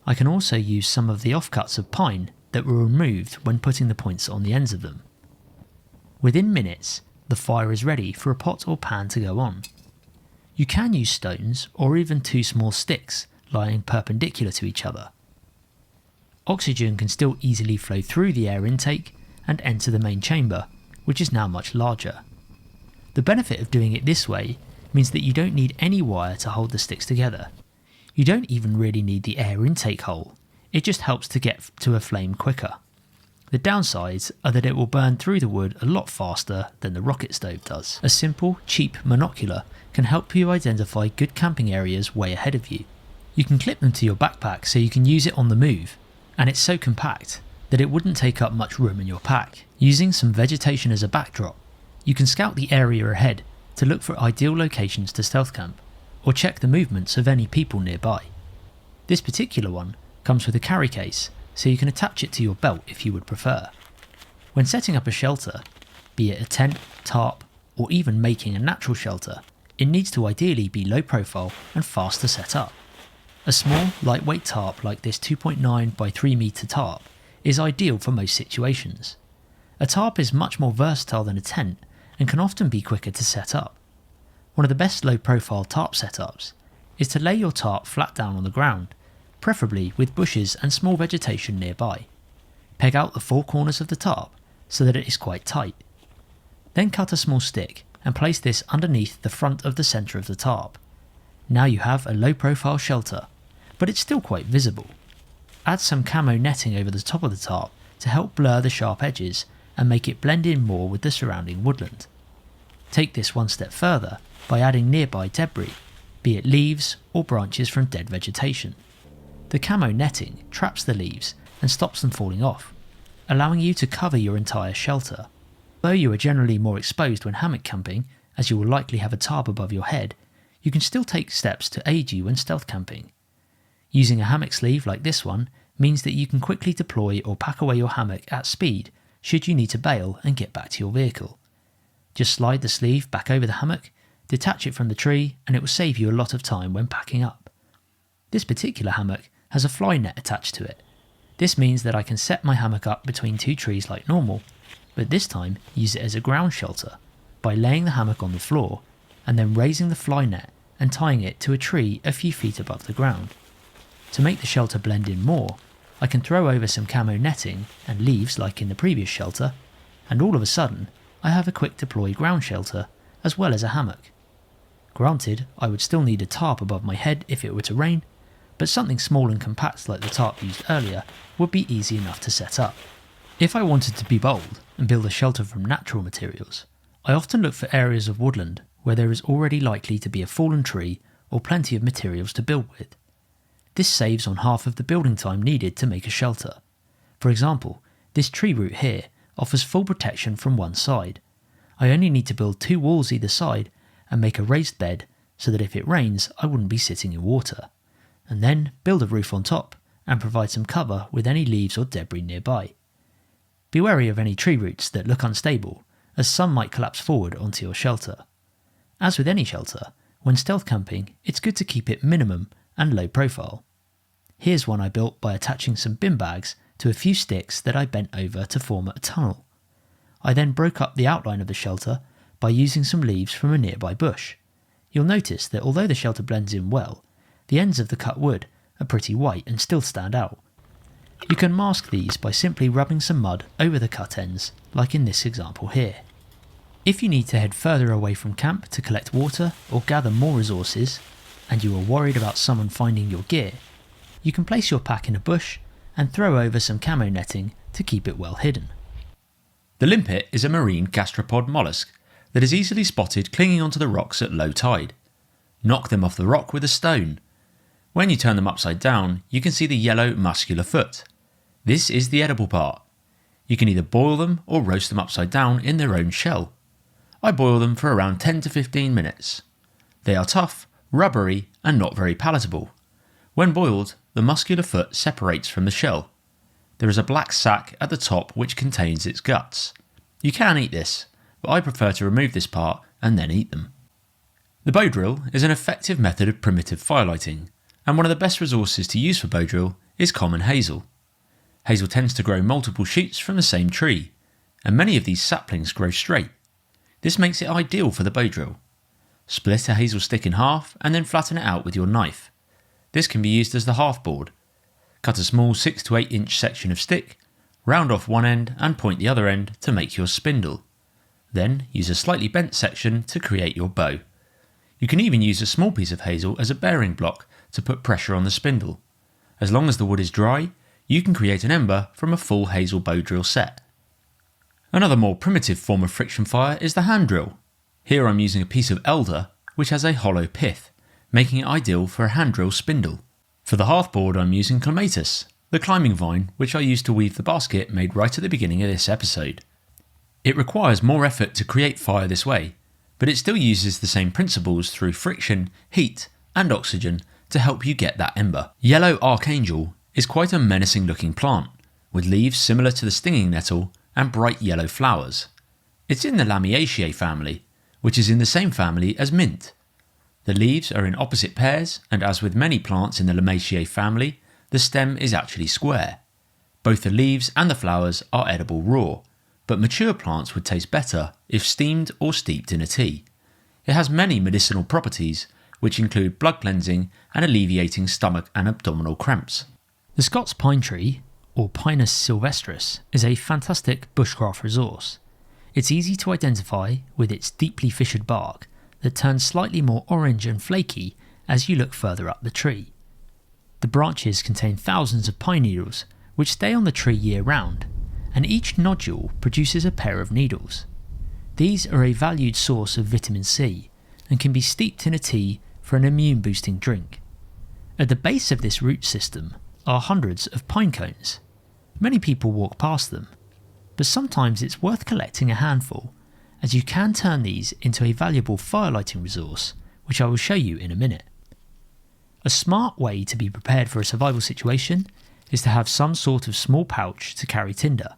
I can also use some of the offcuts of pine that were removed when putting the points on the ends of them. Within minutes, the fire is ready for a pot or pan to go on. You can use stones or even 2 small sticks lying perpendicular to each other. Oxygen can still easily flow through the air intake and enter the main chamber, which is now much larger. The benefit of doing it this way means that you don't need any wire to hold the sticks together. You don't even really need the air intake hole, it just helps to get to a flame quicker. The downsides are that it will burn through the wood a lot faster than the rocket stove does. A simple, cheap monocular can help you identify good camping areas way ahead of you. You can clip them to your backpack so you can use it on the move, and it's so compact that it wouldn't take up much room in your pack. Using some vegetation as a backdrop, you can scout the area ahead to look for ideal locations to stealth camp, or check the movements of any people nearby. This particular one comes with a carry case, so you can attach it to your belt if you would prefer. When setting up a shelter, be it a tent, tarp, or even making a natural shelter, it needs to ideally be low profile and fast to set up. A small, lightweight tarp like this 2.9 by 3 meter tarp is ideal for most situations. A tarp is much more versatile than a tent and can often be quicker to set up. One of the best low profile tarp setups is to lay your tarp flat down on the ground, preferably with bushes and small vegetation nearby. Peg out the four corners of the tarp so that it is quite tight. Then cut a small stick and place this underneath the front of the centre of the tarp. Now you have a low profile shelter, but it's still quite visible. Add some camo netting over the top of the tarp to help blur the sharp edges and make it blend in more with the surrounding woodland. Take this one step further by adding nearby debris, be it leaves or branches from dead vegetation. The camo netting traps the leaves and stops them falling off, allowing you to cover your entire shelter. Though you are generally more exposed when hammock camping, as you will likely have a tarp above your head, you can still take steps to aid you when stealth camping. Using a hammock sleeve like this one means that you can quickly deploy or pack away your hammock at speed should you need to bail and get back to your vehicle. Just slide the sleeve back over the hammock, detach it from the tree, and it will save you a lot of time when packing up. This particular hammock has a fly net attached to it. This means that I can set my hammock up between two trees like normal, but this time use it as a ground shelter by laying the hammock on the floor and then raising the fly net and tying it to a tree a few feet above the ground. To make the shelter blend in more, I can throw over some camo netting and leaves like in the previous shelter, and all of a sudden I have a quick deploy ground shelter as well as a hammock. Granted, I would still need a tarp above my head if it were to rain, but something small and compact like the tarp used earlier would be easy enough to set up. If I wanted to be bold and build a shelter from natural materials, I often look for areas of woodland where there is already likely to be a fallen tree or plenty of materials to build with. This saves on half of the building time needed to make a shelter. For example, this tree root here offers full protection from one side. I only need to build 2 walls either side and make a raised bed so that if it rains I wouldn't be sitting in water, and then build a roof on top and provide some cover with any leaves or debris nearby. Be wary of any tree roots that look unstable, as some might collapse forward onto your shelter. As with any shelter, when stealth camping it's good to keep it minimum and low profile. Here's one I built by attaching some bin bags to a few sticks that I bent over to form a tunnel. I then broke up the outline of the shelter by using some leaves from a nearby bush. You'll notice that although the shelter blends in well, the ends of the cut wood are pretty white and still stand out. You can mask these by simply rubbing some mud over the cut ends, like in this example here. If you need to head further away from camp to collect water or gather more resources, and you are worried about someone finding your gear, you can place your pack in a bush and throw over some camo netting to keep it well hidden. The limpet is a marine gastropod mollusk that is easily spotted clinging onto the rocks at low tide. Knock them off the rock with a stone. When you turn them upside down, you can see the yellow muscular foot. This is the edible part. You can either boil them or roast them upside down in their own shell. I boil them for around 10 to 15 minutes. They are tough, rubbery and not very palatable. When boiled, the muscular foot separates from the shell. There is a black sac at the top which contains its guts. You can eat this, but I prefer to remove this part and then eat them. The bow drill is an effective method of primitive firelighting, and one of the best resources to use for bow drill is common hazel. Hazel tends to grow multiple shoots from the same tree, and many of these saplings grow straight. This makes it ideal for the bow drill. Split a hazel stick in half and then flatten it out with your knife. This can be used as the half board. Cut a small 6 to 8 inch section of stick, round off one end and point the other end to make your spindle. Then use a slightly bent section to create your bow. You can even use a small piece of hazel as a bearing block to put pressure on the spindle. As long as the wood is dry, you can create an ember from a full hazel bow drill set. Another more primitive form of friction fire is the hand drill. Here I'm using a piece of elder which has a hollow pith, making it ideal for a hand drill spindle. For the hearthboard I'm using clematis, the climbing vine which I used to weave the basket made right at the beginning of this episode. It requires more effort to create fire this way, but it still uses the same principles through friction, heat and oxygen to help you get that ember. Yellow archangel is quite a menacing looking plant, with leaves similar to the stinging nettle and bright yellow flowers. It's in the Lamiaceae family, which is in the same family as mint. The leaves are in opposite pairs, and as with many plants in the Lamiaceae family, the stem is actually square. Both the leaves and the flowers are edible raw, but mature plants would taste better if steamed or steeped in a tea. It has many medicinal properties, which include blood cleansing and alleviating stomach and abdominal cramps. The Scots pine tree, or Pinus sylvestris, is a fantastic bushcraft resource. It's easy to identify with its deeply fissured bark that turns slightly more orange and flaky as you look further up the tree. The branches contain thousands of pine needles which stay on the tree year round, and each nodule produces a pair of needles. These are a valued source of vitamin C and can be steeped in a tea for an immune boosting drink. At the base of this root system are hundreds of pine cones. Many people walk past them, but sometimes it's worth collecting a handful, as you can turn these into a valuable firelighting resource, which I will show you in a minute. A smart way to be prepared for a survival situation is to have some sort of small pouch to carry tinder.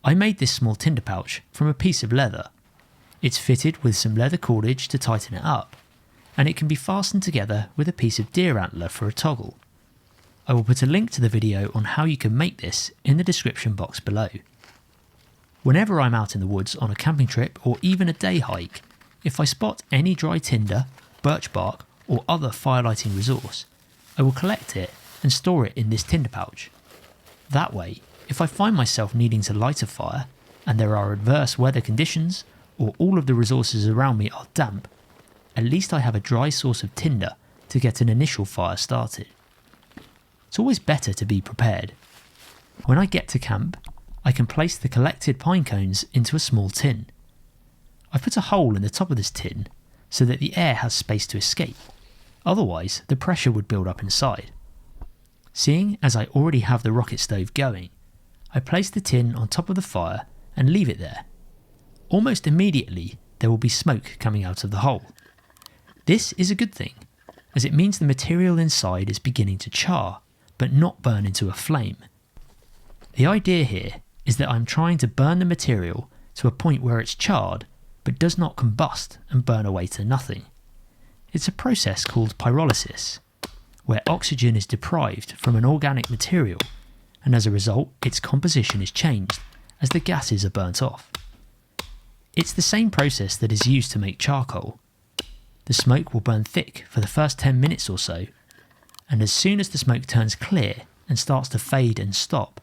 I made this small tinder pouch from a piece of leather. It's fitted with some leather cordage to tighten it up, and it can be fastened together with a piece of deer antler for a toggle. I will put a link to the video on how you can make this in the description box below. Whenever I'm out in the woods on a camping trip or even a day hike, if I spot any dry tinder, birch bark or other firelighting resource, I will collect it and store it in this tinder pouch. That way, if I find myself needing to light a fire and there are adverse weather conditions or all of the resources around me are damp, at least I have a dry source of tinder to get an initial fire started. It's always better to be prepared. When I get to camp, I can place the collected pine cones into a small tin. I put a hole in the top of this tin so that the air has space to escape, otherwise the pressure would build up inside. Seeing as I already have the rocket stove going, I place the tin on top of the fire and leave it there. Almost immediately there will be smoke coming out of the hole. This is a good thing, as it means the material inside is beginning to char, but not burn into a flame. The idea here is that I'm trying to burn the material to a point where it's charred but does not combust and burn away to nothing. It's a process called pyrolysis, where oxygen is deprived from an organic material, and as a result its composition is changed as the gases are burnt off. It's the same process that is used to make charcoal. The smoke will burn thick for the first 10 minutes or so, and as soon as the smoke turns clear and starts to fade and stop,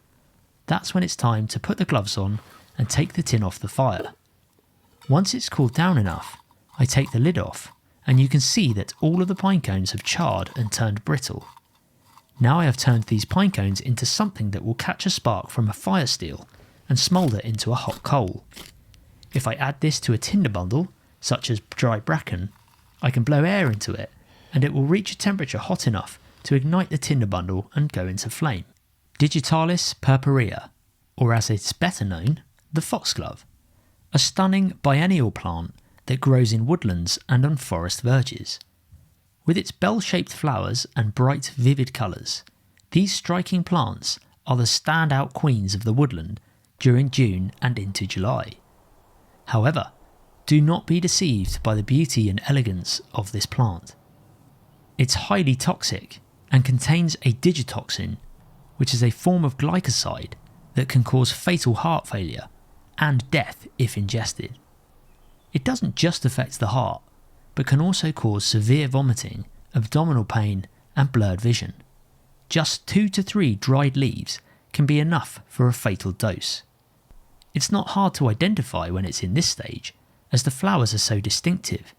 that's when it's time to put the gloves on and take the tin off the fire. Once it's cooled down enough, I take the lid off, and you can see that all of the pine cones have charred and turned brittle. Now I have turned these pine cones into something that will catch a spark from a fire steel and smoulder into a hot coal. If I add this to a tinder bundle, such as dry bracken, I can blow air into it, and it will reach a temperature hot enough to ignite the tinder bundle and go into flame. Digitalis purpurea, or as it's better known, the foxglove, a stunning biennial plant that grows in woodlands and on forest verges. With its bell-shaped flowers and bright, vivid colours, these striking plants are the standout queens of the woodland during June and into July. However, do not be deceived by the beauty and elegance of this plant. It's highly toxic and contains a digitoxin, which is a form of glycoside that can cause fatal heart failure and death if ingested. It doesn't just affect the heart, but can also cause severe vomiting, abdominal pain and blurred vision. Just 2 to 3 dried leaves can be enough for a fatal dose. It's not hard to identify when it's in this stage, as the flowers are so distinctive.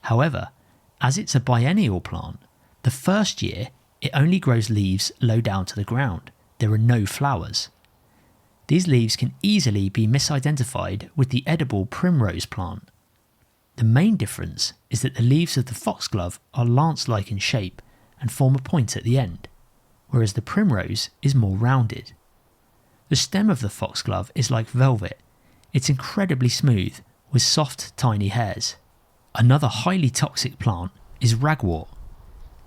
However, as it's a biennial plant, the first year it only grows leaves low down to the ground. There are no flowers. These leaves can easily be misidentified with the edible primrose plant. The main difference is that the leaves of the foxglove are lance-like in shape and form a point at the end, whereas the primrose is more rounded. The stem of the foxglove is like velvet. It's incredibly smooth with soft, tiny hairs. Another highly toxic plant is ragwort.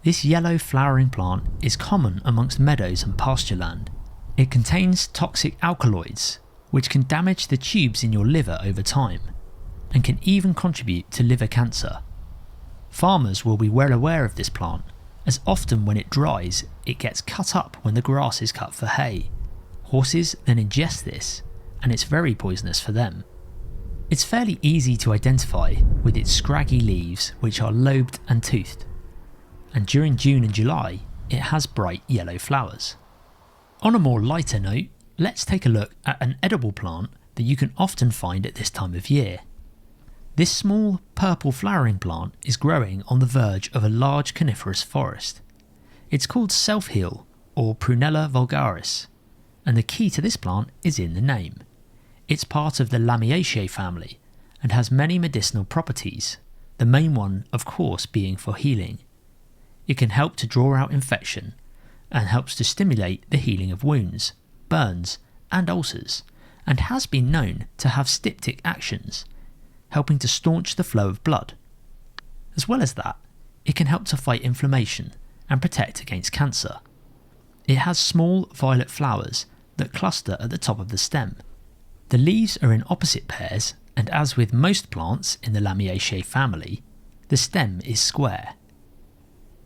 This yellow flowering plant is common amongst meadows and pasture land. It contains toxic alkaloids, which can damage the tubes in your liver over time, and can even contribute to liver cancer. Farmers will be well aware of this plant, as often when it dries, it gets cut up when the grass is cut for hay. Horses then ingest this, and it's very poisonous for them. It's fairly easy to identify with its scraggy leaves, which are lobed and toothed, and during June and July, it has bright yellow flowers. On a more lighter note, let's take a look at an edible plant that you can often find at this time of year. This small purple flowering plant is growing on the verge of a large coniferous forest. It's called self-heal or Prunella vulgaris, and the key to this plant is in the name. It's part of the Lamiaceae family and has many medicinal properties, the main one of course being for healing. It can help to draw out infection and helps to stimulate the healing of wounds, burns and ulcers, and has been known to have styptic actions, helping to staunch the flow of blood. As well as that, it can help to fight inflammation and protect against cancer. It has small violet flowers that cluster at the top of the stem. The leaves are in opposite pairs, and as with most plants in the Lamiaceae family, the stem is square.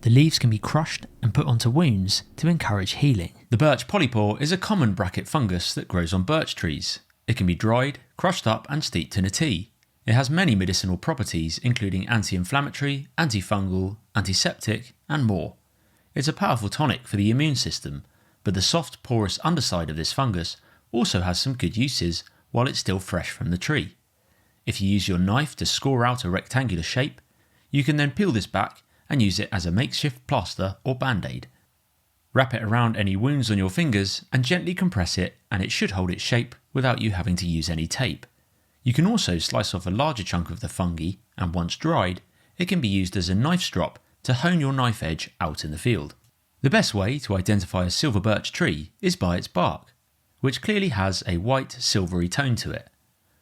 The leaves can be crushed and put onto wounds to encourage healing. The birch polypore is a common bracket fungus that grows on birch trees. It can be dried, crushed up and steeped in a tea. It has many medicinal properties including anti-inflammatory, antifungal, antiseptic and more. It's a powerful tonic for the immune system, but the soft porous underside of this fungus also has some good uses while it's still fresh from the tree. If you use your knife to score out a rectangular shape, you can then peel this back and use it as a makeshift plaster or band-aid. Wrap it around any wounds on your fingers and gently compress it, and it should hold its shape without you having to use any tape. You can also slice off a larger chunk of the fungi, and once dried, it can be used as a knife strop to hone your knife edge out in the field. The best way to identify a silver birch tree is by its bark, which clearly has a white silvery tone to it.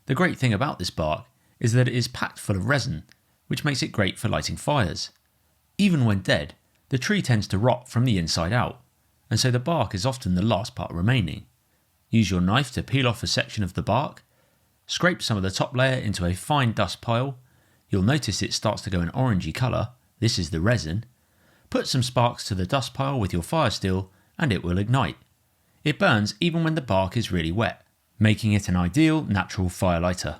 The great thing about this bark is that it is packed full of resin, which makes it great for lighting fires. Even when dead, the tree tends to rot from the inside out, and so the bark is often the last part remaining. Use your knife to peel off a section of the bark, scrape some of the top layer into a fine dust pile. You'll notice it starts to go an orangey colour, this is the resin. Put some sparks to the dust pile with your fire steel and it will ignite. It burns even when the bark is really wet, making it an ideal natural fire lighter.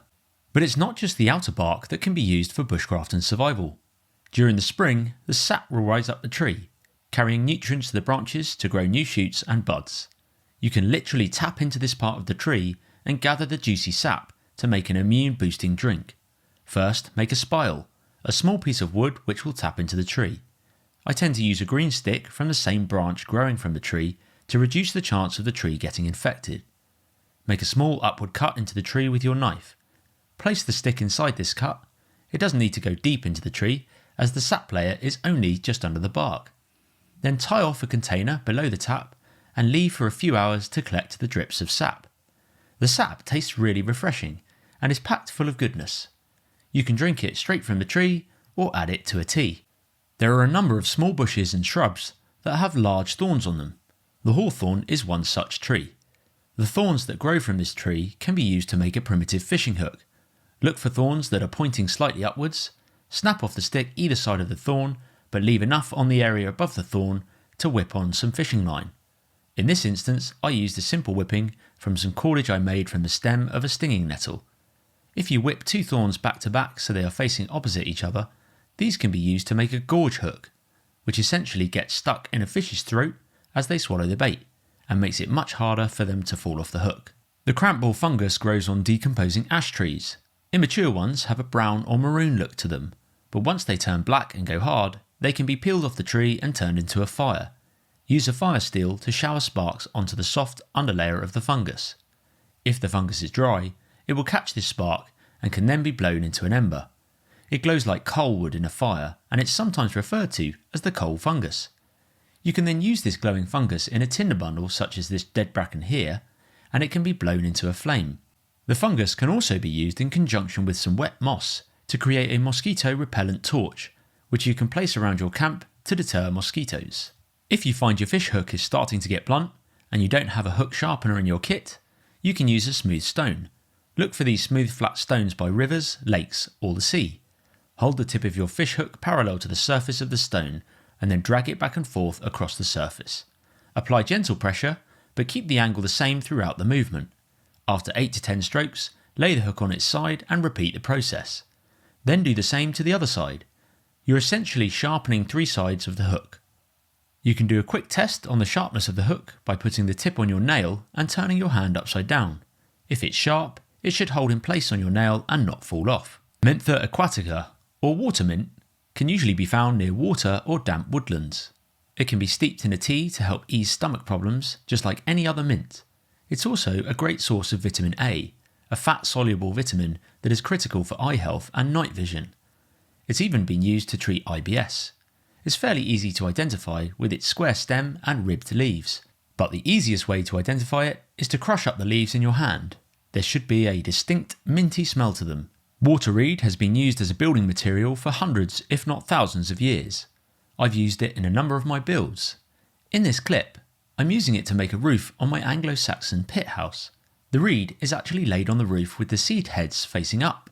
But it's not just the outer bark that can be used for bushcraft and survival. During the spring, the sap will rise up the tree, carrying nutrients to the branches to grow new shoots and buds. You can literally tap into this part of the tree and gather the juicy sap to make an immune boosting drink. First, make a spile, a small piece of wood which will tap into the tree. I tend to use a green stick from the same branch growing from the tree to reduce the chance of the tree getting infected. Make a small upward cut into the tree with your knife. Place the stick inside this cut. It doesn't need to go deep into the tree, as the sap layer is only just under the bark. Then tie off a container below the tap and leave for a few hours to collect the drips of sap. The sap tastes really refreshing and is packed full of goodness. You can drink it straight from the tree or add it to a tea. There are a number of small bushes and shrubs that have large thorns on them. The hawthorn is one such tree. The thorns that grow from this tree can be used to make a primitive fishing hook. Look for thorns that are pointing slightly upwards. Snap off the stick either side of the thorn, but leave enough on the area above the thorn to whip on some fishing line. In this instance, I used a simple whipping from some cordage I made from the stem of a stinging nettle. If you whip two thorns back to back so they are facing opposite each other, these can be used to make a gorge hook, which essentially gets stuck in a fish's throat as they swallow the bait, and makes it much harder for them to fall off the hook. The crampball fungus grows on decomposing ash trees. Immature ones have a brown or maroon look to them, but once they turn black and go hard, they can be peeled off the tree and turned into a fire. Use a fire steel to shower sparks onto the soft underlayer of the fungus. If the fungus is dry, it will catch this spark and can then be blown into an ember. It glows like coal would in a fire, and it's sometimes referred to as the coal fungus. You can then use this glowing fungus in a tinder bundle such as this dead bracken here, and it can be blown into a flame. The fungus can also be used in conjunction with some wet moss to create a mosquito repellent torch, which you can place around your camp to deter mosquitoes. If you find your fish hook is starting to get blunt and you don't have a hook sharpener in your kit, you can use a smooth stone. Look for these smooth flat stones by rivers, lakes or the sea. Hold the tip of your fish hook parallel to the surface of the stone and then drag it back and forth across the surface. Apply gentle pressure, but keep the angle the same throughout the movement. After 8 to 10 strokes, lay the hook on its side and repeat the process. Then do the same to the other side. You're essentially sharpening 3 sides of the hook. You can do a quick test on the sharpness of the hook by putting the tip on your nail and turning your hand upside down. If it's sharp, it should hold in place on your nail and not fall off. Mentha aquatica, or water mint, can usually be found near water or damp woodlands. It can be steeped in a tea to help ease stomach problems, just like any other mint. It's also a great source of vitamin A, a fat-soluble vitamin that is critical for eye health and night vision. It's even been used to treat IBS. It's fairly easy to identify with its square stem and ribbed leaves. But the easiest way to identify it is to crush up the leaves in your hand. There should be a distinct minty smell to them. Water reed has been used as a building material for hundreds, if not thousands of years. I've used it in a number of my builds. In this clip, I'm using it to make a roof on my Anglo-Saxon pit house. The reed is actually laid on the roof with the seed heads facing up.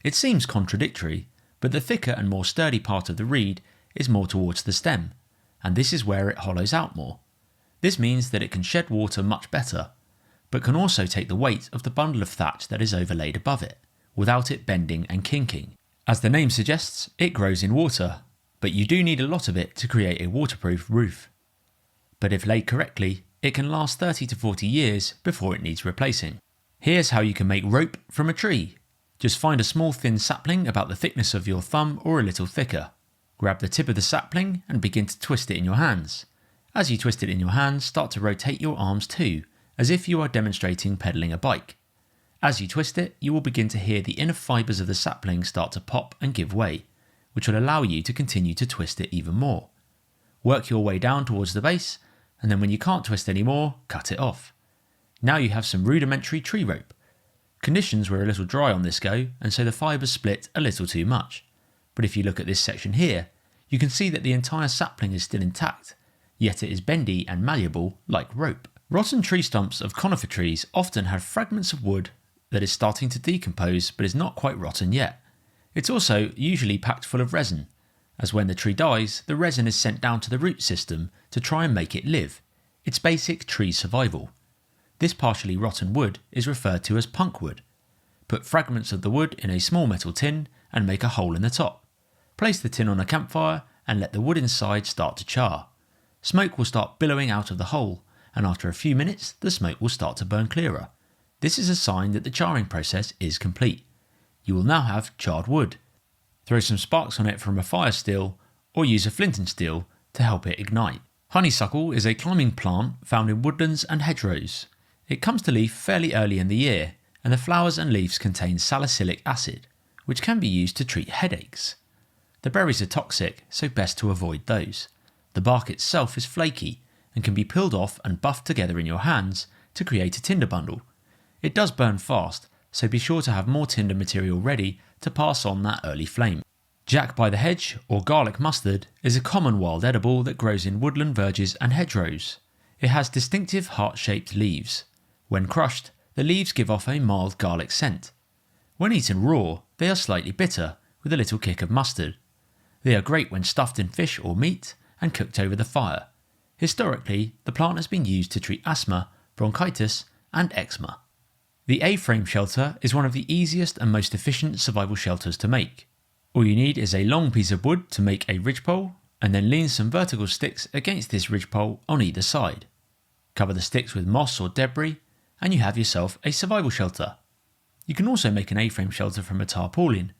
It seems contradictory, but the thicker and more sturdy part of the reed is more towards the stem, and this is where it hollows out more. This means that it can shed water much better, but can also take the weight of the bundle of thatch that is overlaid above it, without it bending and kinking. As the name suggests, it grows in water, but you do need a lot of it to create a waterproof roof. But if laid correctly, it can last 30 to 40 years before it needs replacing. Here's how you can make rope from a tree. Just find a small thin sapling about the thickness of your thumb or a little thicker. Grab the tip of the sapling and begin to twist it in your hands. As you twist it in your hands, start to rotate your arms too, as if you are demonstrating pedaling a bike. As you twist it, you will begin to hear the inner fibres of the sapling start to pop and give way, which will allow you to continue to twist it even more. Work your way down towards the base, and then when you can't twist anymore, cut it off. Now you have some rudimentary tree rope. Conditions were a little dry on this go, and so the fibres split a little too much. But if you look at this section here, you can see that the entire sapling is still intact, yet it is bendy and malleable like rope. Rotten tree stumps of conifer trees often have fragments of wood that is starting to decompose but is not quite rotten yet. It's also usually packed full of resin, as when the tree dies, the resin is sent down to the root system to try and make it live. It's basic tree survival. This partially rotten wood is referred to as punk wood. Put fragments of the wood in a small metal tin and make a hole in the top. Place the tin on a campfire and let the wood inside start to char. Smoke will start billowing out of the hole, and after a few minutes the smoke will start to burn clearer. This is a sign that the charring process is complete. You will now have charred wood. Throw some sparks on it from a fire steel or use a flint and steel to help it ignite. Honeysuckle is a climbing plant found in woodlands and hedgerows. It comes to leaf fairly early in the year, and the flowers and leaves contain salicylic acid, which can be used to treat headaches. The berries are toxic, so best to avoid those. The bark itself is flaky and can be peeled off and buffed together in your hands to create a tinder bundle. It does burn fast, so be sure to have more tinder material ready to pass on that early flame. Jack by the hedge, or garlic mustard, is a common wild edible that grows in woodland verges and hedgerows. It has distinctive heart-shaped leaves. When crushed, the leaves give off a mild garlic scent. When eaten raw, they are slightly bitter, with a little kick of mustard. They are great when stuffed in fish or meat and cooked over the fire. Historically, the plant has been used to treat asthma, bronchitis, and eczema. The A-frame shelter is one of the easiest and most efficient survival shelters to make. All you need is a long piece of wood to make a ridgepole, and then lean some vertical sticks against this ridgepole on either side. Cover the sticks with moss or debris, and you have yourself a survival shelter. You can also make an A-frame shelter from a tarpaulin.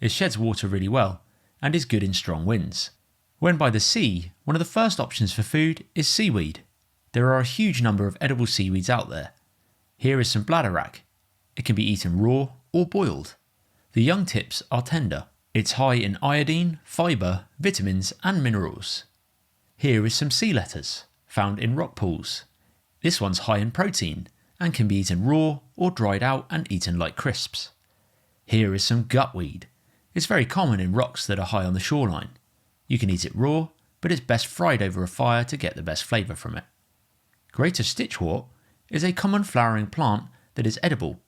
It sheds water really well, and is good in strong winds. When by the sea, one of the first options for food is seaweed. There are a huge number of edible seaweeds out there. Here is some bladderwrack. It can be eaten raw or boiled. The young tips are tender. It's high in iodine, fibre, vitamins and minerals. Here is some sea lettuce, found in rock pools. This one's high in protein and can be eaten raw or dried out and eaten like crisps. Here is some gutweed. It's very common in rocks that are high on the shoreline. You can eat it raw, but it's best fried over a fire to get the best flavour from it. Greater stitchwort is a common flowering plant that is edible,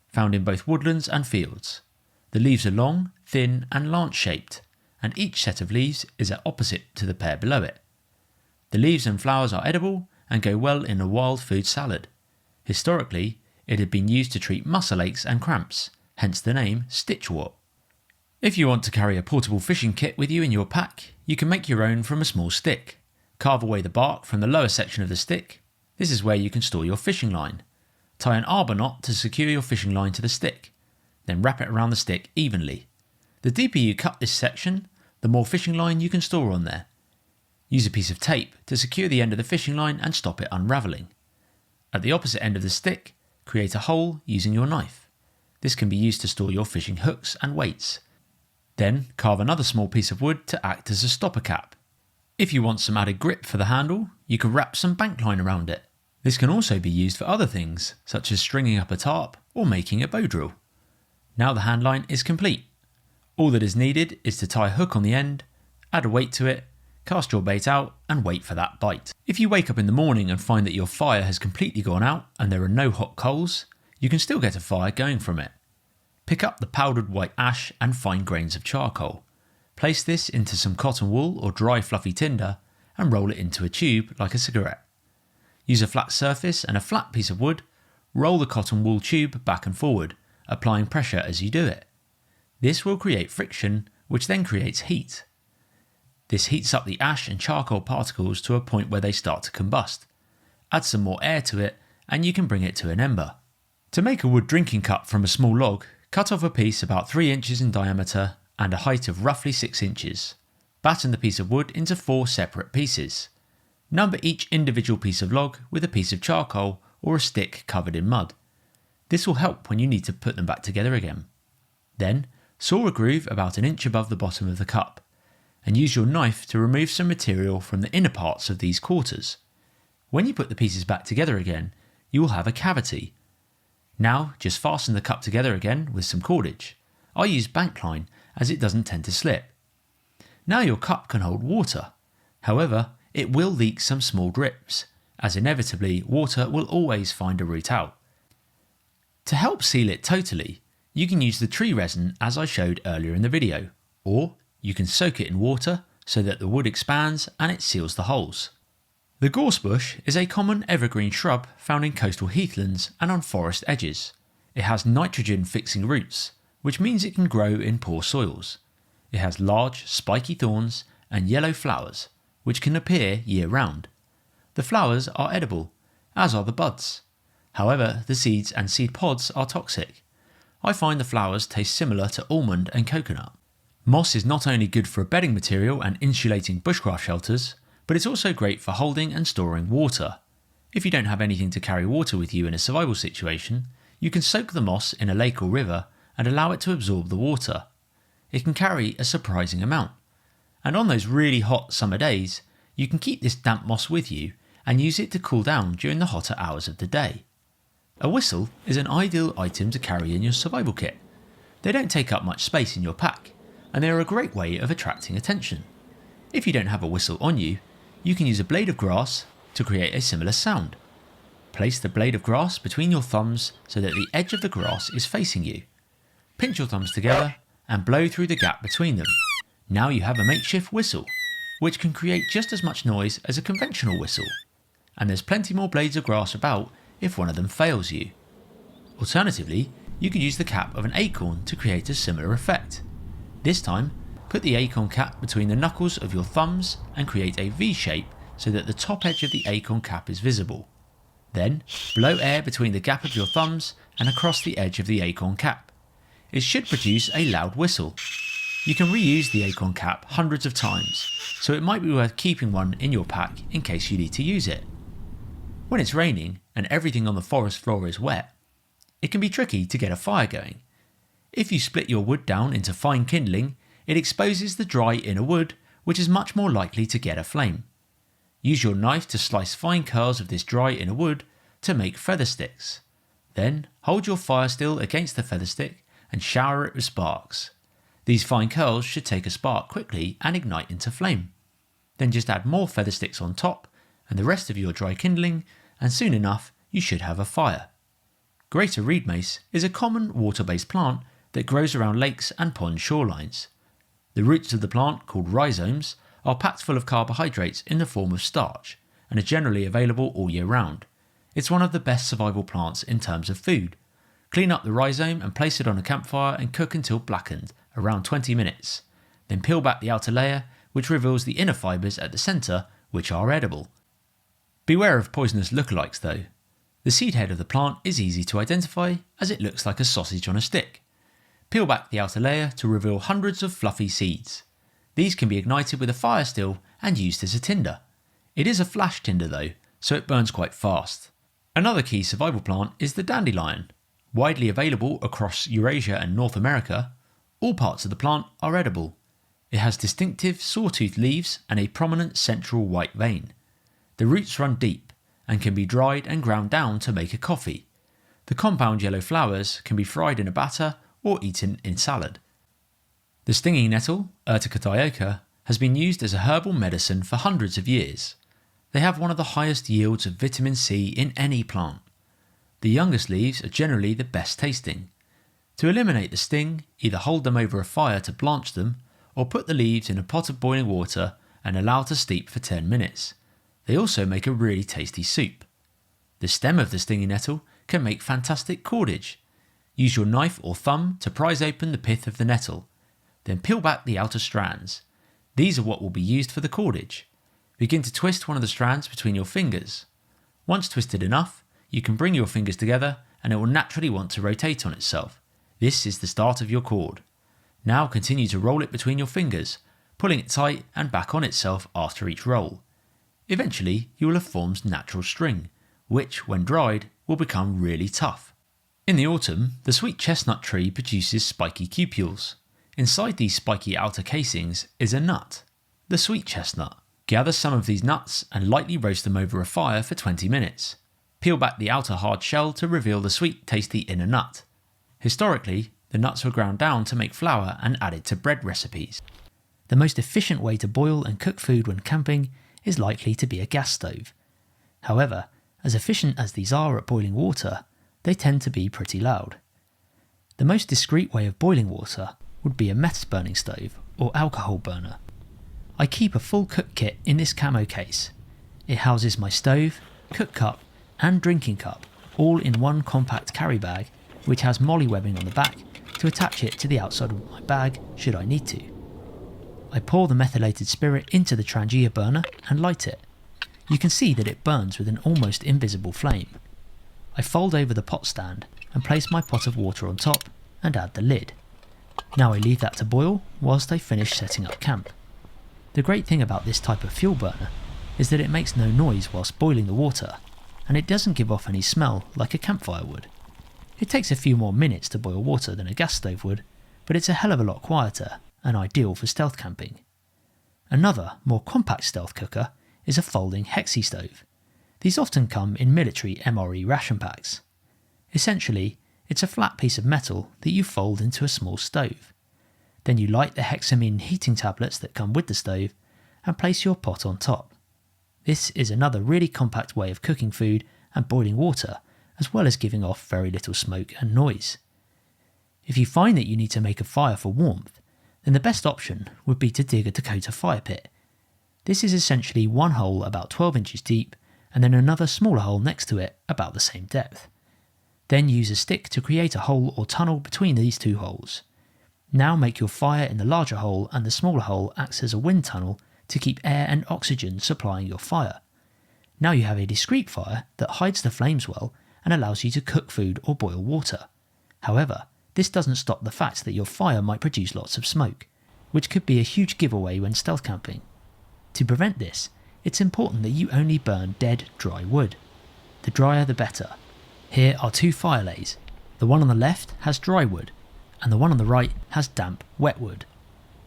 found in both woodlands and fields. The leaves are long, thin and lance-shaped, and each set of leaves is at opposite to the pair below it. The leaves and flowers are edible and go well in a wild food salad. Historically, it had been used to treat muscle aches and cramps, hence the name stitchwort. If you want to carry a portable fishing kit with you in your pack, you can make your own from a small stick. Carve away the bark from the lower section of the stick. This is where you can store your fishing line. Tie an arbor knot to secure your fishing line to the stick. Then wrap it around the stick evenly. The deeper you cut this section, the more fishing line you can store on there. Use a piece of tape to secure the end of the fishing line and stop it unravelling. At the opposite end of the stick, create a hole using your knife. This can be used to store your fishing hooks and weights. Then carve another small piece of wood to act as a stopper cap. If you want some added grip for the handle, you can wrap some bank line around it. This can also be used for other things, such as stringing up a tarp or making a bow drill. Now the hand line is complete. All that is needed is to tie a hook on the end, add a weight to it, cast your bait out and wait for that bite. If you wake up in the morning and find that your fire has completely gone out and there are no hot coals, you can still get a fire going from it. Pick up the powdered white ash and fine grains of charcoal. Place this into some cotton wool or dry fluffy tinder and roll it into a tube like a cigarette. Use a flat surface and a flat piece of wood. Roll the cotton wool tube back and forward, applying pressure as you do it. This will create friction, which then creates heat. This heats up the ash and charcoal particles to a point where they start to combust. Add some more air to it and you can bring it to an ember. To make a wood drinking cup from a small log, cut off a piece about 3 inches in diameter and a height of roughly 6 inches. Batten the piece of wood into 4 separate pieces. Number each individual piece of log with a piece of charcoal or a stick covered in mud. This will help when you need to put them back together again. Then, saw a groove about 1 inch above the bottom of the cup, and use your knife to remove some material from the inner parts of these quarters. When you put the pieces back together again, you will have a cavity. Now, just fasten the cup together again with some cordage. I use bank line as it doesn't tend to slip. Now your cup can hold water. However, it will leak some small drips, as inevitably water will always find a route out. To help seal it totally, you can use the tree resin as I showed earlier in the video, or you can soak it in water so that the wood expands and it seals the holes. The gorse bush is a common evergreen shrub found in coastal heathlands and on forest edges. It has nitrogen fixing roots, which means it can grow in poor soils. It has large, spiky thorns and yellow flowers, which can appear year round. The flowers are edible, as are the buds. However, the seeds and seed pods are toxic. I find the flowers taste similar to almond and coconut. Moss is not only good for a bedding material and insulating bushcraft shelters, but it's also great for holding and storing water. If you don't have anything to carry water with you in a survival situation, you can soak the moss in a lake or river and allow it to absorb the water. It can carry a surprising amount. And on those really hot summer days, you can keep this damp moss with you and use it to cool down during the hotter hours of the day. A whistle is an ideal item to carry in your survival kit. They don't take up much space in your pack, and they are a great way of attracting attention. If you don't have a whistle on you, you can use a blade of grass to create a similar sound. Place the blade of grass between your thumbs so that the edge of the grass is facing you. Pinch your thumbs together and blow through the gap between them. Now you have a makeshift whistle, which can create just as much noise as a conventional whistle. And there's plenty more blades of grass about if one of them fails you. Alternatively, you could use the cap of an acorn to create a similar effect. This time, put the acorn cap between the knuckles of your thumbs and create a V shape so that the top edge of the acorn cap is visible. Then, blow air between the gap of your thumbs and across the edge of the acorn cap. It should produce a loud whistle. You can reuse the acorn cap hundreds of times, so it might be worth keeping one in your pack in case you need to use it. When it's raining and everything on the forest floor is wet, it can be tricky to get a fire going. If you split your wood down into fine kindling, it exposes the dry inner wood, which is much more likely to get a flame. Use your knife to slice fine curls of this dry inner wood to make feather sticks. Then hold your fire still against the feather stick and shower it with sparks. These fine curls should take a spark quickly and ignite into flame. Then just add more feather sticks on top and the rest of your dry kindling, and soon enough you should have a fire. Greater reed mace is a common water-based plant that grows around lakes and pond shorelines. The roots of the plant, called rhizomes, are packed full of carbohydrates in the form of starch and are generally available all year round. It's one of the best survival plants in terms of food. Clean up the rhizome and place it on a campfire and cook until blackened, around 20 minutes. Then peel back the outer layer, which reveals the inner fibres at the centre, which are edible. Beware of poisonous lookalikes though. The seed head of the plant is easy to identify as it looks like a sausage on a stick. Peel back the outer layer to reveal hundreds of fluffy seeds. These can be ignited with a fire still and used as a tinder. It is a flash tinder though, so it burns quite fast. Another key survival plant is the dandelion. Widely available across Eurasia and North America, all parts of the plant are edible. It has distinctive sawtooth leaves and a prominent central white vein. The roots run deep and can be dried and ground down to make a coffee. The compound yellow flowers can be fried in a batter or eaten in salad. The stinging nettle, Urtica dioica, has been used as a herbal medicine for hundreds of years. They have one of the highest yields of vitamin C in any plant. The youngest leaves are generally the best tasting. To eliminate the sting, either hold them over a fire to blanch them, or put the leaves in a pot of boiling water and allow to steep for 10 minutes. They also make a really tasty soup. The stem of the stinging nettle can make fantastic cordage. Use your knife or thumb to prise open the pith of the nettle. Then peel back the outer strands. These are what will be used for the cordage. Begin to twist one of the strands between your fingers. Once twisted enough, you can bring your fingers together and it will naturally want to rotate on itself. This is the start of your cord. Now continue to roll it between your fingers, pulling it tight and back on itself after each roll. Eventually, you will have formed natural string, which, when dried, will become really tough. In the autumn, the sweet chestnut tree produces spiky cupules. Inside these spiky outer casings is a nut, the sweet chestnut. Gather some of these nuts and lightly roast them over a fire for 20 minutes. Peel back the outer hard shell to reveal the sweet, tasty inner nut. Historically, the nuts were ground down to make flour and added to bread recipes. The most efficient way to boil and cook food when camping is likely to be a gas stove. However, as efficient as these are at boiling water, they tend to be pretty loud. The most discreet way of boiling water would be a meths burning stove or alcohol burner. I keep a full cook kit in this camo case. It houses my stove, cook cup and drinking cup all in one compact carry bag, which has molly webbing on the back to attach it to the outside of my bag should I need to. I pour the methylated spirit into the Trangia burner and light it. You can see that it burns with an almost invisible flame. I fold over the pot stand and place my pot of water on top and add the lid. Now I leave that to boil whilst I finish setting up camp. The great thing about this type of fuel burner is that it makes no noise whilst boiling the water, and it doesn't give off any smell like a campfire would. It takes a few more minutes to boil water than a gas stove would, but it's a hell of a lot quieter and ideal for stealth camping. Another, more compact stealth cooker is a folding hexi stove. These often come in military MRE ration packs. Essentially, it's a flat piece of metal that you fold into a small stove. Then you light the hexamine heating tablets that come with the stove and place your pot on top. This is another really compact way of cooking food and boiling water, as well as giving off very little smoke and noise. If you find that you need to make a fire for warmth, then the best option would be to dig a Dakota fire pit. This is essentially one hole about 12 inches deep and then another smaller hole next to it about the same depth. Then use a stick to create a hole or tunnel between these two holes. Now make your fire in the larger hole and the smaller hole acts as a wind tunnel to keep air and oxygen supplying your fire. Now you have a discreet fire that hides the flames well and allows you to cook food or boil water. However, this doesn't stop the fact that your fire might produce lots of smoke, which could be a huge giveaway when stealth camping. To prevent this, it's important that you only burn dead, dry wood. The drier the better. Here are two fire lays. The one on the left has dry wood, and the one on the right has damp, wet wood.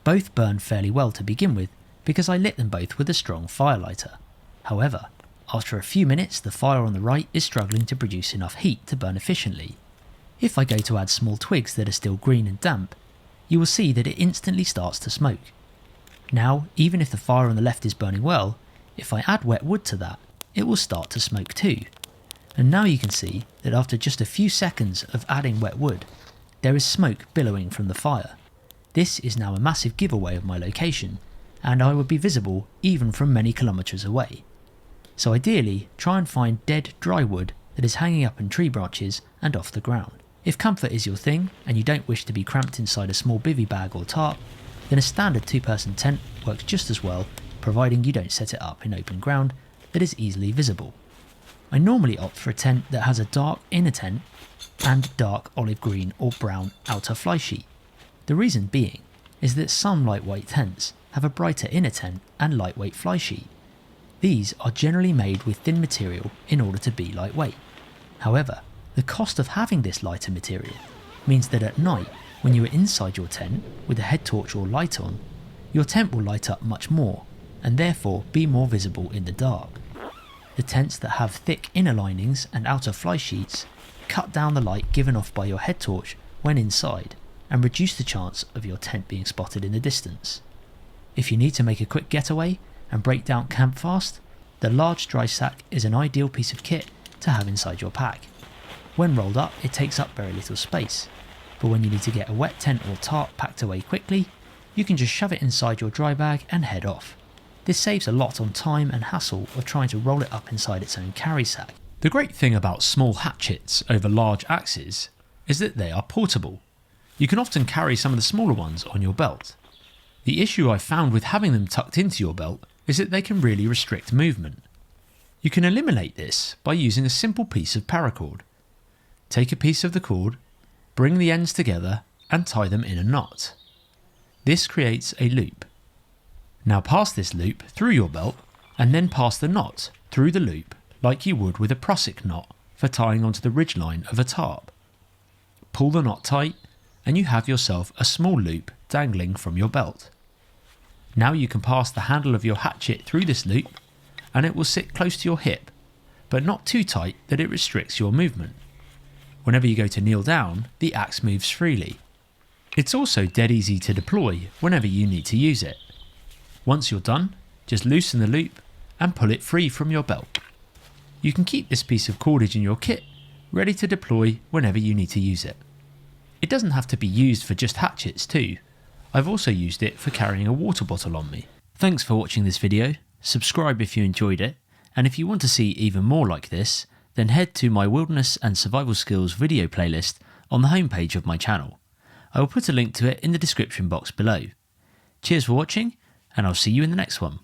Both burn fairly well to begin with because I lit them both with a strong fire lighter. However, after a few minutes the fire on the right is struggling to produce enough heat to burn efficiently. If I go to add small twigs that are still green and damp, you will see that it instantly starts to smoke. Now, even if the fire on the left is burning well, if I add wet wood to that, it will start to smoke too. And now you can see that after just a few seconds of adding wet wood, there is smoke billowing from the fire. This is now a massive giveaway of my location, and I would be visible even from many kilometres away. So ideally, try and find dead dry wood that is hanging up in tree branches and off the ground. If comfort is your thing and you don't wish to be cramped inside a small bivvy bag or tarp, then a standard 2-person tent works just as well, providing you don't set it up in open ground that is easily visible. I normally opt for a tent that has a dark inner tent and dark olive green or brown outer fly sheet. The reason being is that some lightweight tents have a brighter inner tent and lightweight fly sheet. These are generally made with thin material in order to be lightweight. However, the cost of having this lighter material means that at night, when you are inside your tent with a head torch or light on, your tent will light up much more and therefore be more visible in the dark. The tents that have thick inner linings and outer fly sheets cut down the light given off by your head torch when inside and reduce the chance of your tent being spotted in the distance. If you need to make a quick getaway and break down camp fast, the large dry sack is an ideal piece of kit to have inside your pack. When rolled up, it takes up very little space, but when you need to get a wet tent or tarp packed away quickly, you can just shove it inside your dry bag and head off. This saves a lot on time and hassle of trying to roll it up inside its own carry sack. The great thing about small hatchets over large axes is that they are portable. You can often carry some of the smaller ones on your belt. The issue I've found with having them tucked into your belt is that they can really restrict movement. You can eliminate this by using a simple piece of paracord. Take a piece of the cord, bring the ends together and tie them in a knot. This creates a loop. Now pass this loop through your belt and then pass the knot through the loop like you would with a prusik knot for tying onto the ridgeline of a tarp. Pull the knot tight and you have yourself a small loop dangling from your belt. Now you can pass the handle of your hatchet through this loop and it will sit close to your hip, but not too tight that it restricts your movement. Whenever you go to kneel down, the axe moves freely. It's also dead easy to deploy whenever you need to use it. Once you're done, just loosen the loop and pull it free from your belt. You can keep this piece of cordage in your kit, ready to deploy whenever you need to use it. It doesn't have to be used for just hatchets too. I've also used it for carrying a water bottle on me. Thanks for watching this video, subscribe if you enjoyed it, and if you want to see even more like this, then head to my Wilderness and Survival Skills video playlist on the homepage of my channel. I will put a link to it in the description box below. Cheers for watching, and I'll see you in the next one.